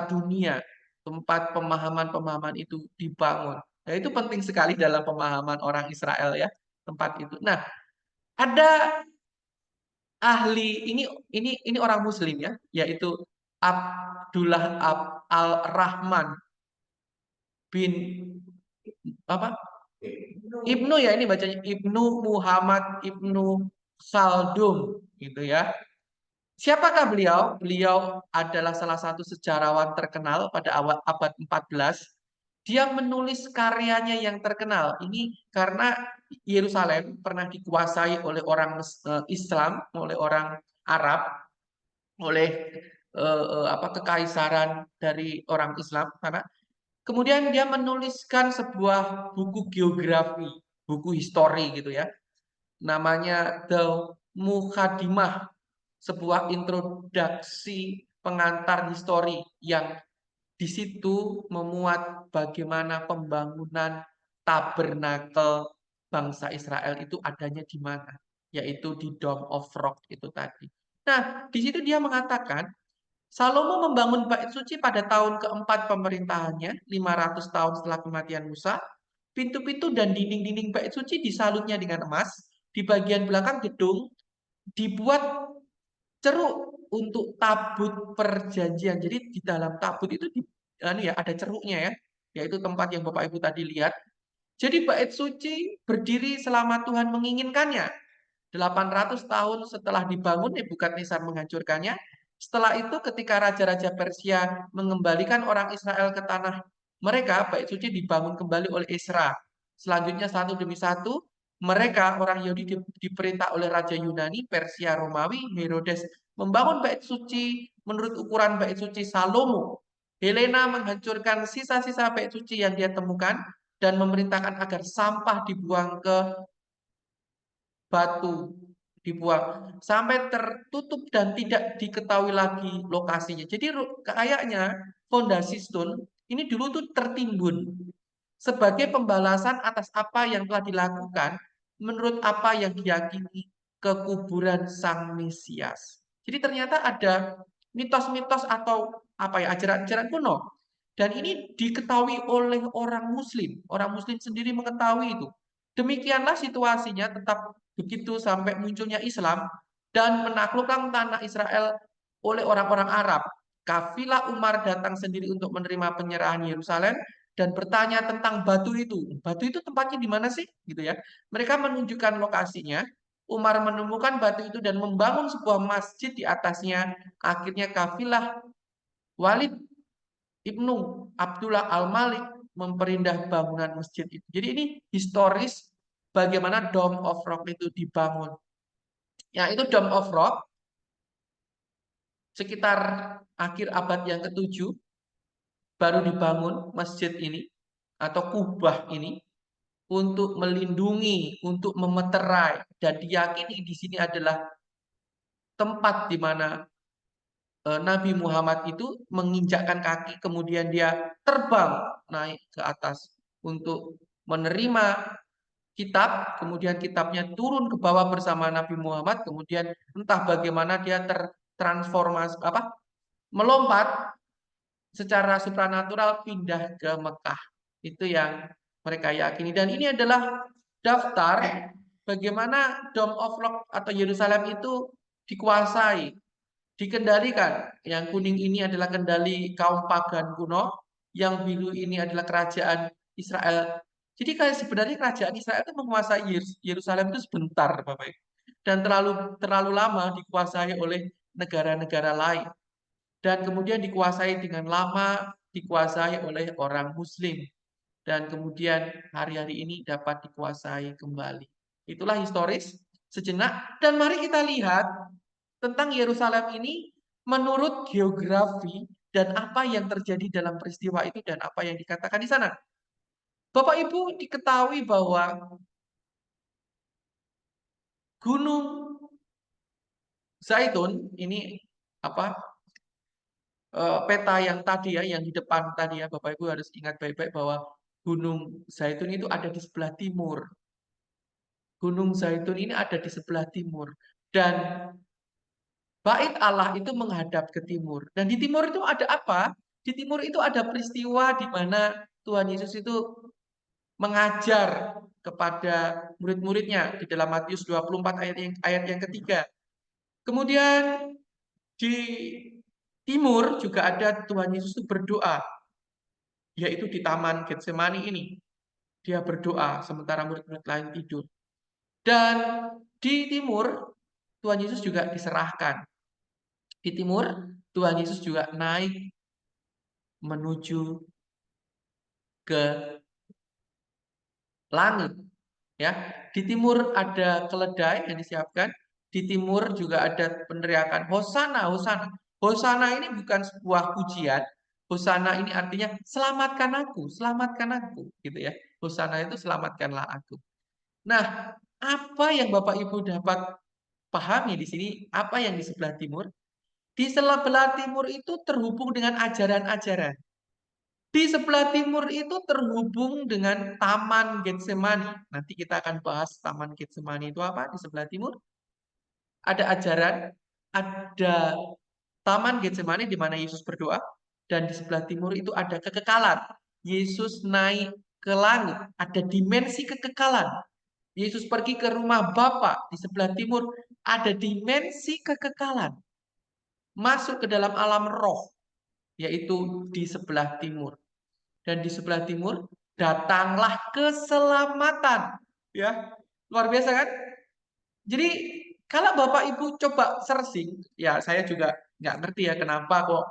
dunia, tempat pemahaman-pemahaman itu dibangun. Nah, itu penting sekali dalam pemahaman orang Israel ya, tempat itu. Nah, ada ahli ini orang Muslim ya, yaitu Abdullah Al-Rahman bin apa? Ibnu ya, ini bacanya Ibnu Muhammad Ibnu Khaldun gitu ya. Siapakah beliau? Beliau adalah salah satu sejarawan terkenal pada awal abad 14. Dia menulis karyanya yang terkenal. Ini karena Yerusalem pernah dikuasai oleh orang Islam, oleh orang Arab, oleh kekaisaran dari orang Islam. Karena kemudian dia menuliskan sebuah buku geografi, buku histori gitu ya. Namanya The Muqaddimah, sebuah introduksi pengantar histori yang di situ memuat bagaimana pembangunan tabernakel bangsa Israel itu adanya di mana, yaitu di Dome of Rock itu tadi. Nah, di situ dia mengatakan Salomo membangun bait suci pada tahun keempat pemerintahannya, 500 tahun setelah kematian Musa. Pintu-pintu dan dinding-dinding bait suci disalutnya dengan emas. Di bagian belakang gedung dibuat ceruk untuk tabut perjanjian. Jadi di dalam tabut itu ada ceruknya ya, yaitu tempat yang Bapak Ibu tadi lihat. Jadi bait suci berdiri selama Tuhan menginginkannya. 800 tahun setelah dibangun, Nebukadnezar menghancurkannya. Setelah itu ketika raja-raja Persia mengembalikan orang Israel ke tanah mereka, bait suci dibangun kembali oleh Ezra. Selanjutnya satu demi satu, mereka orang Yahudi diperintah oleh Raja Yunani, Persia, Romawi, Herodes membangun bait suci menurut ukuran bait suci Salomo. Helena menghancurkan sisa-sisa bait suci yang dia temukan dan memerintahkan agar sampah dibuang ke batu, dibuang sampai tertutup dan tidak diketahui lagi lokasinya. Jadi kayaknya fondasi stone ini dulu tuh tertimbun sebagai pembalasan atas apa yang telah dilakukan menurut apa yang diyakini kekuburan Sang Mesias. Jadi ternyata ada mitos-mitos atau ajaran-ajaran kuno. Dan ini diketahui oleh orang Muslim. Orang Muslim sendiri mengetahui itu. Demikianlah situasinya tetap begitu sampai munculnya Islam dan menaklukkan tanah Israel oleh orang-orang Arab. Kafilah Umar datang sendiri untuk menerima penyerahan Yerusalem dan bertanya tentang batu itu. Batu itu tempatnya di mana sih? Gitu ya. Mereka menunjukkan lokasinya. Umar menemukan batu itu dan membangun sebuah masjid di atasnya. Akhirnya kafilah Walid Ibnu Abdullah Al-Malik memperindah bangunan masjid itu. Jadi ini historis bagaimana Dome of Rock itu dibangun. Ya, itu Dome of Rock. sekitar akhir abad yang ke-7 baru dibangun masjid ini atau kubah ini untuk melindungi, untuk memeterai, dan diyakini di sini adalah tempat di mana Nabi Muhammad itu menginjakkan kaki, kemudian dia terbang naik ke atas untuk menerima kitab, kemudian kitabnya turun ke bawah bersama Nabi Muhammad, kemudian entah bagaimana dia tertransformasi melompat secara supranatural pindah ke Mekah. Itu yang mereka yakini. Dan ini adalah daftar bagaimana Dome of Rock atau Yerusalem itu dikuasai, dikendalikan. Yang kuning ini adalah kendali kaum pagan kuno, yang biru ini adalah kerajaan Israel. Jadi sebenarnya kerajaan Israel itu menguasai Yerusalem itu sebentar, Bapak Ibu. Dan terlalu lama dikuasai oleh negara-negara lain. Dan kemudian dikuasai dengan lama, dikuasai oleh orang Muslim. Dan kemudian hari-hari ini dapat dikuasai kembali. Itulah historis sejenak. Dan mari kita lihat tentang Yerusalem ini menurut geografi dan apa yang terjadi dalam peristiwa itu dan apa yang dikatakan di sana. Bapak Ibu diketahui bahwa Gunung Zaitun ini peta yang tadi ya, yang di depan tadi ya, Bapak Ibu harus ingat baik-baik bahwa Gunung Zaitun itu ada di sebelah timur. Gunung Zaitun ini ada di sebelah timur. Dan Bait Allah itu menghadap ke timur. Dan di timur itu ada apa? Di timur itu ada peristiwa di mana Tuhan Yesus itu mengajar kepada murid-muridnya di dalam Matius 24 ayat yang ketiga. Kemudian di timur juga ada Tuhan Yesus itu berdoa, yaitu di Taman Getsemani ini. Dia berdoa sementara murid-murid lain tidur. Dan di timur Tuhan Yesus juga diserahkan. Di timur Tuhan Yesus juga naik menuju ke langit. Ya, di timur ada keledai yang disiapkan. Di timur juga ada peneriakan Hosana, Hosana. Hosana ini bukan sebuah pujian. Hosana ini artinya selamatkan aku, gitu ya. Hosana itu selamatkanlah aku. Nah, apa yang Bapak Ibu dapat pahami di sini? Apa yang di sebelah timur? Di sebelah timur itu terhubung dengan ajaran-ajaran. Di sebelah timur itu terhubung dengan Taman Getsemani. Nanti kita akan bahas Taman Getsemani itu apa di sebelah timur. Ada ajaran, ada Taman Getsemani di mana Yesus berdoa, dan di sebelah timur itu ada kekekalan. Yesus naik ke langit, ada dimensi kekekalan. Yesus pergi ke rumah Bapa di sebelah timur, ada dimensi kekekalan. Masuk ke dalam alam roh, yaitu di sebelah timur. Dan di sebelah timur datanglah keselamatan. Ya, luar biasa kan? Jadi kalau Bapak Ibu coba searching, ya saya juga nggak ngerti ya kenapa kok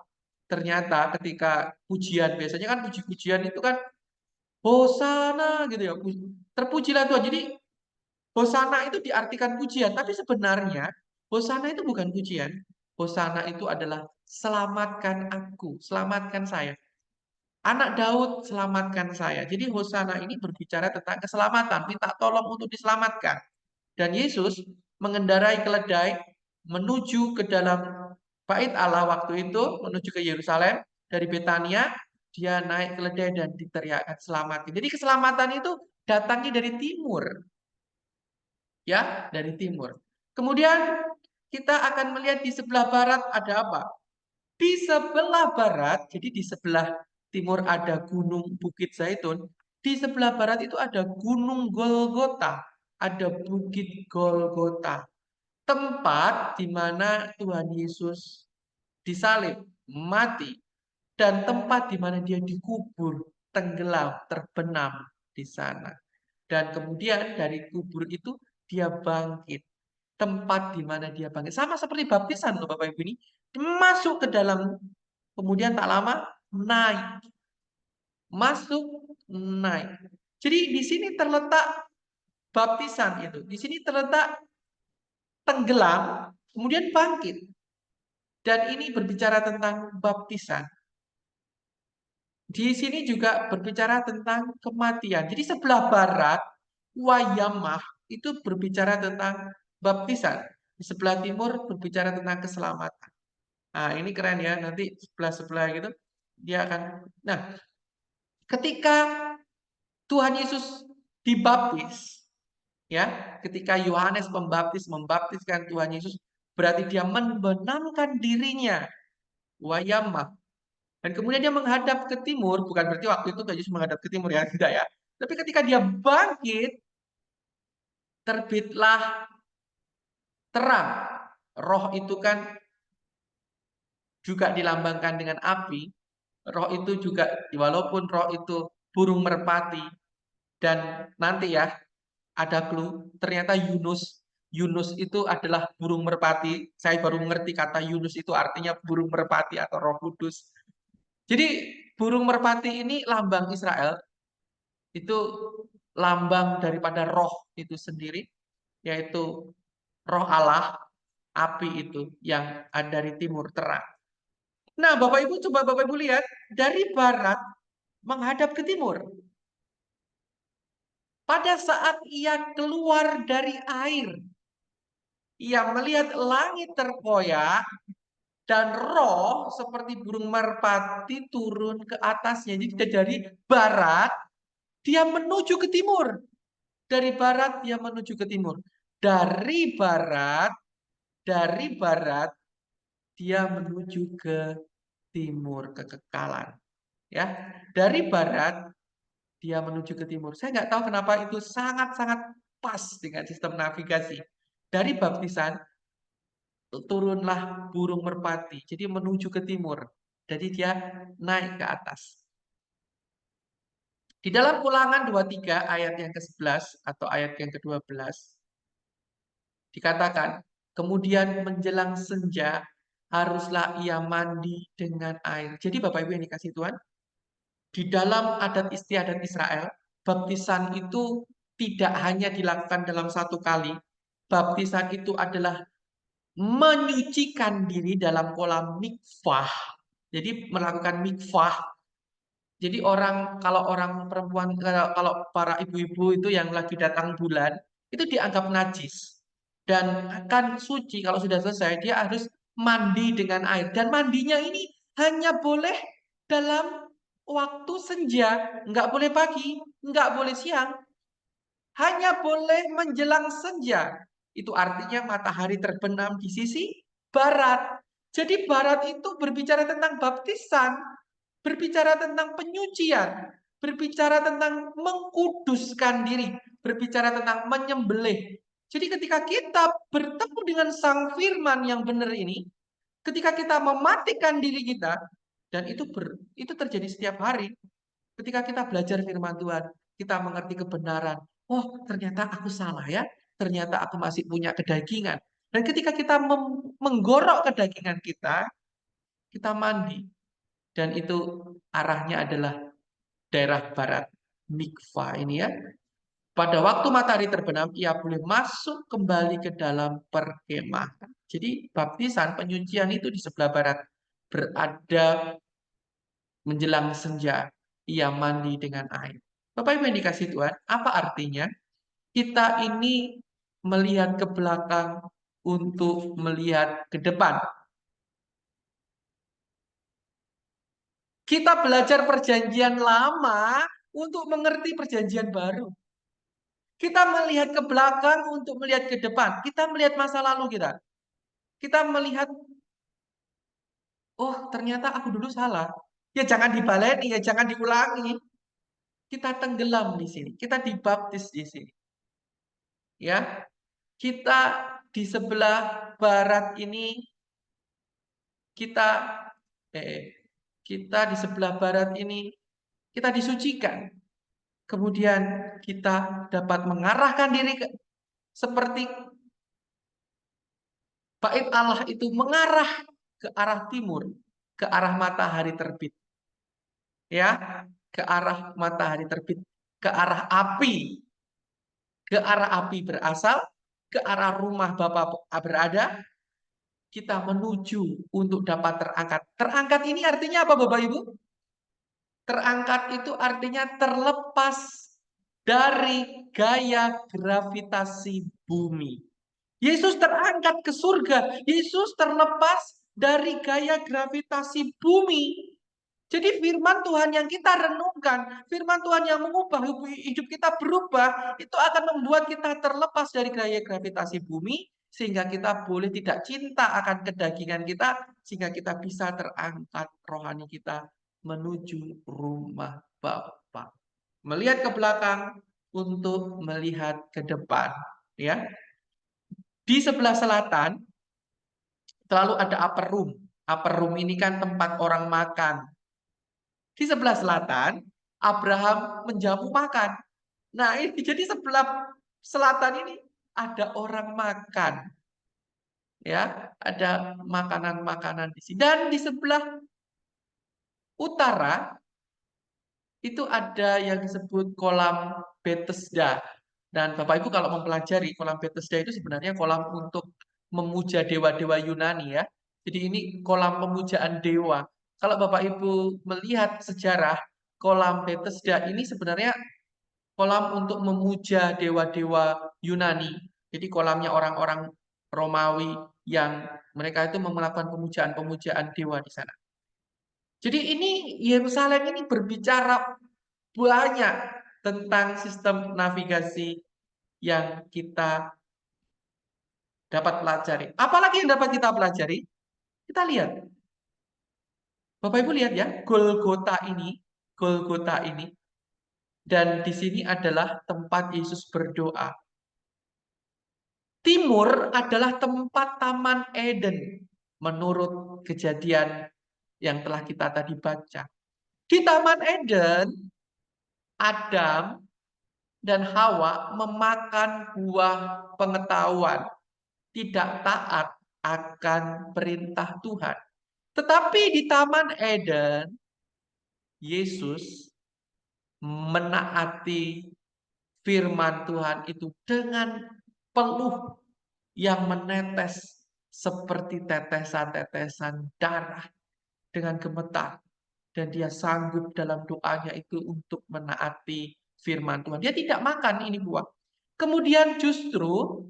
ternyata ketika pujian, biasanya kan puji-pujian itu kan Hosana gitu ya, terpujilah Tuhan. Jadi Hosana itu diartikan pujian, tapi sebenarnya Hosana itu bukan pujian. Hosana itu adalah selamatkan aku, selamatkan saya. Anak Daud, selamatkan saya. Jadi Hosana ini berbicara tentang keselamatan, minta tolong untuk diselamatkan. Dan Yesus mengendarai keledai menuju ke dalam bait Allah waktu itu, menuju ke Yerusalem dari Betania, dia naik keledai dan diteriakkan selamat. Jadi keselamatan itu datangnya dari timur. Ya, dari timur. Kemudian kita akan melihat di sebelah barat ada apa? Di sebelah barat, jadi di sebelah timur ada gunung Bukit Zaitun, di sebelah barat itu ada gunung Golgota, ada Bukit Golgota, tempat di mana Tuhan Yesus disalib, mati, dan tempat di mana dia dikubur, tenggelam, terbenam di sana. Dan kemudian dari kubur itu dia bangkit. Tempat di mana dia bangkit. Sama seperti baptisan loh Bapak Ibu ini. Masuk ke dalam, kemudian tak lama naik. Masuk, naik. Jadi di sini terletak baptisan itu. Di sini terletak tenggelam, kemudian bangkit. Dan ini berbicara tentang baptisan. Di sini juga berbicara tentang kematian. Jadi sebelah barat, wayamah, itu berbicara tentang baptisan. Di sebelah timur berbicara tentang keselamatan. Nah, ini keren ya. Nanti sebelah-sebelah gitu, dia akan... Nah, ketika Tuhan Yesus dibaptis, ya, ketika Yohanes Pembaptis membaptiskan Tuhan Yesus, berarti dia membenamkan dirinya, wayamah. Dan kemudian dia menghadap ke timur, bukan berarti waktu itu Tuhan Yesus menghadap ke timur ya, tidak ya. Tapi ketika dia bangkit, terbitlah terang. Roh itu kan juga dilambangkan dengan api. Roh itu juga, walaupun roh itu burung merpati, dan nanti ya, ada clue, ternyata Yunus. Yunus itu adalah burung merpati. Saya baru mengerti kata Yunus itu artinya burung merpati atau Roh Kudus. Jadi burung merpati ini lambang Israel, itu lambang daripada roh itu sendiri, yaitu roh Allah, api itu yang ada dari timur terang. Nah, Bapak Ibu coba Bapak Ibu lihat, dari barat menghadap ke timur. Pada saat ia keluar dari air, ia melihat langit terkoyak dan roh seperti burung merpati turun ke atasnya. Jadi dari barat dia menuju ke timur. Dari barat dia menuju ke timur. Dari barat dia menuju ke timur, kekekalan. Ya, dari barat dia menuju ke timur. Saya nggak tahu kenapa itu sangat-sangat pas dengan sistem navigasi. Dari baptisan turunlah burung merpati, jadi menuju ke timur. Jadi dia naik ke atas. Di dalam Ulangan 23 ayat yang ke-11 atau ayat yang ke-12 dikatakan, kemudian menjelang senja haruslah ia mandi dengan air. Jadi Bapak Ibu yang dikasih Tuhan, di dalam adat istiadat Israel, baptisan itu tidak hanya dilakukan dalam satu kali. Baptisan itu adalah menyucikan diri dalam kolam mikvah. Jadi melakukan mikvah. Jadi kalau orang perempuan, kalau para ibu-ibu itu yang lagi datang bulan, itu dianggap najis. Dan akan suci kalau sudah selesai, dia harus mandi dengan air. Dan mandinya ini hanya boleh dalam waktu senja. Nggak boleh pagi, nggak boleh siang. Hanya boleh menjelang senja. Itu artinya matahari terbenam di sisi barat. Jadi barat itu berbicara tentang baptisan, berbicara tentang penyucian, berbicara tentang mengkuduskan diri, berbicara tentang menyembelih. Jadi ketika kita bertemu dengan Sang Firman yang benar ini, ketika kita mematikan diri kita, dan itu terjadi setiap hari, ketika kita belajar firman Tuhan, kita mengerti kebenaran. Oh, ternyata aku salah ya. Ternyata aku masih punya kedagingan. Dan ketika kita menggorok kedagingan kita mandi. Dan itu arahnya adalah daerah barat. Mikvah ini ya. Pada waktu matahari terbenam, ia boleh masuk kembali ke dalam perkemahan. Jadi baptisan, penyucian itu di sebelah barat. Berada menjelang senja, ia mandi dengan air. Bapak Ibu yang dikasih Tuhan, apa artinya? Kita ini melihat ke belakang untuk melihat ke depan. Kita belajar perjanjian lama untuk mengerti perjanjian baru. Kita melihat ke belakang untuk melihat ke depan. Kita melihat masa lalu kita. Kita melihat, oh ternyata aku dulu salah. Ya jangan dibaleni, ya jangan diulangi. Kita tenggelam di sini. Kita dibaptis di sini. Ya, kita di sebelah barat ini kita kita di sebelah barat ini kita disucikan. Kemudian kita dapat mengarahkan diri seperti bait Allah itu mengarah ke arah timur, ke arah matahari terbit. Ya, ke arah matahari terbit, ke arah api. Ke arah api berasal, ke arah rumah Bapa berada, kita menuju untuk dapat terangkat. Terangkat ini artinya apa, Bapak Ibu? Terangkat itu artinya terlepas dari gaya gravitasi bumi. Yesus terangkat ke surga. Yesus terlepas dari gaya gravitasi bumi. Jadi firman Tuhan yang kita renungkan, firman Tuhan yang mengubah hidup kita berubah, itu akan membuat kita terlepas dari gaya gravitasi bumi, sehingga kita boleh tidak cinta akan kedagingan kita, sehingga kita bisa terangkat rohani kita menuju rumah Bapa. Melihat ke belakang untuk melihat ke depan, ya. Di sebelah selatan selalu ada upper room. Upper room ini kan tempat orang makan. Di sebelah selatan, Abraham menjamu makan. Nah, ini jadi sebelah selatan ini ada orang makan. Ya, ada makanan-makanan di sini. Dan di sebelah utara itu ada yang disebut kolam Bethesda. Dan Bapak Ibu kalau mempelajari kolam Bethesda itu sebenarnya kolam untuk memuja dewa-dewa Yunani, ya. Jadi ini kolam pemujaan dewa. Kalau Bapak Ibu melihat sejarah, kolam Bethesda ini sebenarnya kolam untuk memuja dewa-dewa Yunani. Jadi kolamnya orang-orang Romawi yang mereka itu melakukan pemujaan-pemujaan dewa di sana. Jadi ini Yerusalem ini berbicara banyak tentang sistem navigasi yang kita dapat pelajari. Apalagi yang dapat kita pelajari? Kita lihat. Bapak Ibu lihat ya, Golgota ini. Dan di sini adalah tempat Yesus berdoa. Timur adalah tempat Taman Eden menurut kejadian yang telah kita tadi baca. Di Taman Eden, Adam dan Hawa memakan buah pengetahuan, tidak taat akan perintah Tuhan. Tetapi di Taman Eden, Yesus menaati firman Tuhan itu dengan peluh yang menetes seperti tetesan-tetesan darah dengan gemetar. Dan dia sanggup dalam doanya itu untuk menaati firman Tuhan. Dia tidak makan ini buah. Kemudian justru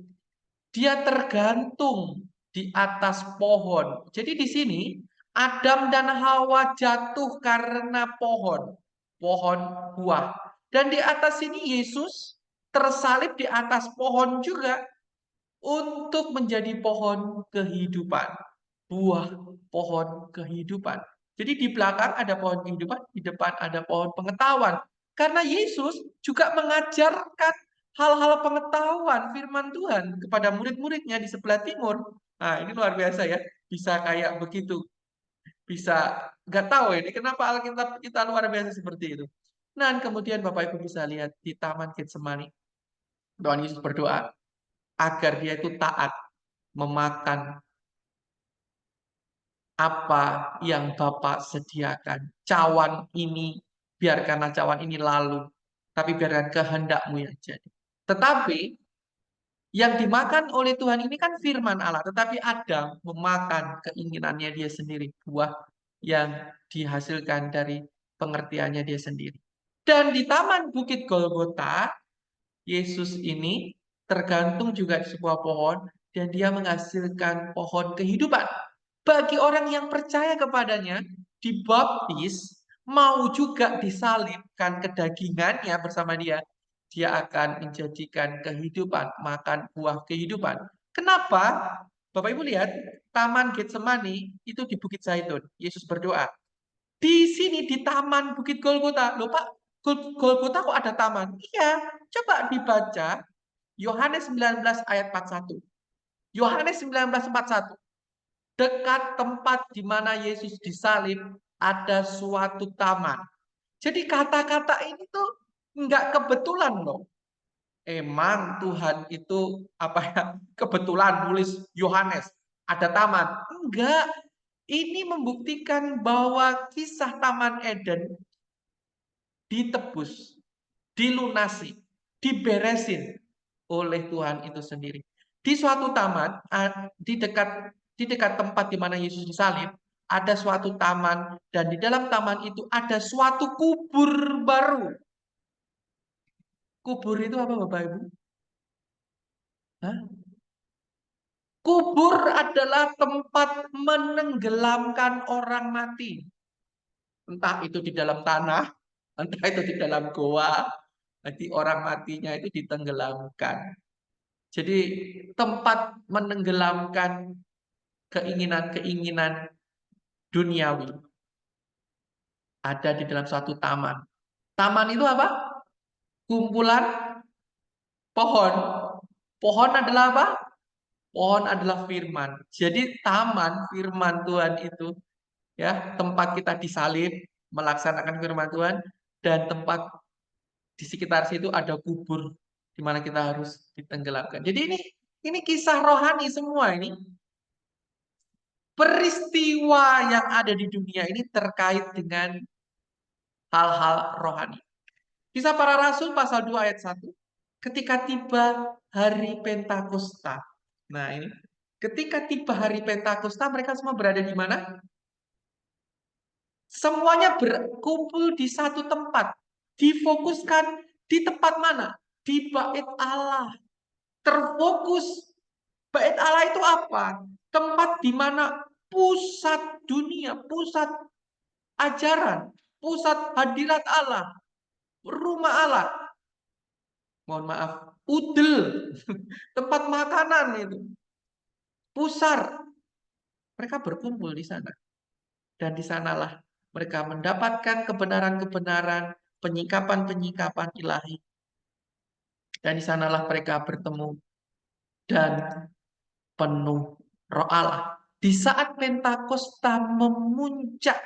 dia tergantung di atas pohon. Jadi di sini Adam dan Hawa jatuh karena pohon buah. Dan di atas sini Yesus tersalib di atas pohon juga untuk menjadi pohon kehidupan. Buah pohon kehidupan. Jadi di belakang ada pohon kehidupan, di depan ada pohon pengetahuan. Karena Yesus juga mengajarkan hal-hal pengetahuan firman Tuhan kepada murid-muridnya di sebelah timur. Nah, ini luar biasa ya. Bisa kayak begitu. Bisa, nggak tahu ini kenapa Alkitab kita luar biasa seperti itu. Nah, kemudian Bapak Ibu bisa lihat di Taman Getsemani. Tuhan Yesus berdoa agar dia itu taat memakan apa yang Bapa sediakan. Cawan ini, biarkanlah cawan ini lalu. Tapi biarkan kehendak-Mu yang jadi. Tetapi, yang dimakan oleh Tuhan ini kan firman Allah. Tetapi Adam memakan keinginannya dia sendiri. Buah yang dihasilkan dari pengertiannya dia sendiri. Dan di Taman Bukit Golgota, Yesus ini tergantung juga di sebuah pohon. Dan dia menghasilkan pohon kehidupan. Bagi orang yang percaya kepadanya, dibaptis, mau juga disalibkan kedagingannya bersama dia, dia akan menjadikan kehidupan, makan buah kehidupan. Kenapa? Bapak Ibu lihat, Taman Getsemani itu di Bukit Zaitun. Yesus berdoa. Di sini di Taman Bukit Golgota. Loh Pak, Golgota kok ada taman? Iya, coba dibaca Yohanes 19 ayat 41. Yohanes 19:41. Dekat tempat di mana Yesus disalib ada suatu taman. Jadi kata-kata ini tuh nggak kebetulan loh. Emang Tuhan itu apa ya kebetulan nulis Yohanes ada taman? Enggak. Ini membuktikan bahwa kisah Taman Eden ditebus, dilunasi, diberesin oleh Tuhan itu sendiri. Di suatu taman di dekat di dekat tempat di mana Yesus disalib, ada suatu taman, dan di dalam taman itu ada suatu kubur baru. Kubur itu apa, Bapak Ibu? Hah? Kubur adalah tempat menenggelamkan orang mati. Entah itu di dalam tanah, entah itu di dalam goa, nanti orang matinya itu ditenggelamkan. Jadi tempat menenggelamkan keinginan-keinginan duniawi. Ada di dalam suatu taman. Taman itu apa? Kumpulan pohon. Pohon adalah apa? Pohon adalah firman. Jadi taman firman Tuhan itu, ya, tempat kita disalib, melaksanakan firman Tuhan, dan tempat di sekitar situ ada kubur di mana kita harus ditenggelamkan. Jadi ini kisah rohani semua ini. Peristiwa yang ada di dunia ini terkait dengan hal-hal rohani. Kisah Para Rasul pasal 2 ayat 1. Ketika tiba hari Pentakosta. Nah, ini ketika tiba hari Pentakosta, mereka semua berada di mana? Semuanya berkumpul di satu tempat. Difokuskan di tempat mana? Di Bait Allah. Terfokus. Bait Allah itu apa? Tempat di mana pusat dunia, pusat ajaran, pusat hadirat Allah, rumah Allah. Mohon maaf, udel, tempat makanan itu. Pusar. Mereka berkumpul di sana. Dan di sanalah mereka mendapatkan kebenaran-kebenaran, penyikapan-penyikapan ilahi. Dan di sanalah mereka bertemu dan penuh Roh Allah. Di saat Pentakosta memuncak,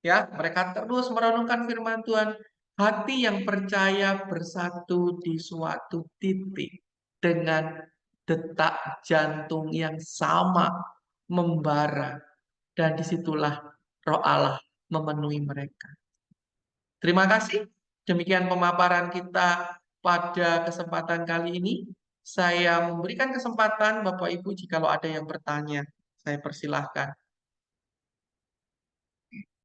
ya, mereka terus merenungkan firman Tuhan. Hati yang percaya bersatu di suatu titik dengan detak jantung yang sama membara. Dan disitulah Roh Allah memenuhi mereka. Terima kasih. Demikian pemaparan kita pada kesempatan kali ini. Saya memberikan kesempatan Bapak Ibu jikalau ada yang bertanya, saya persilahkan.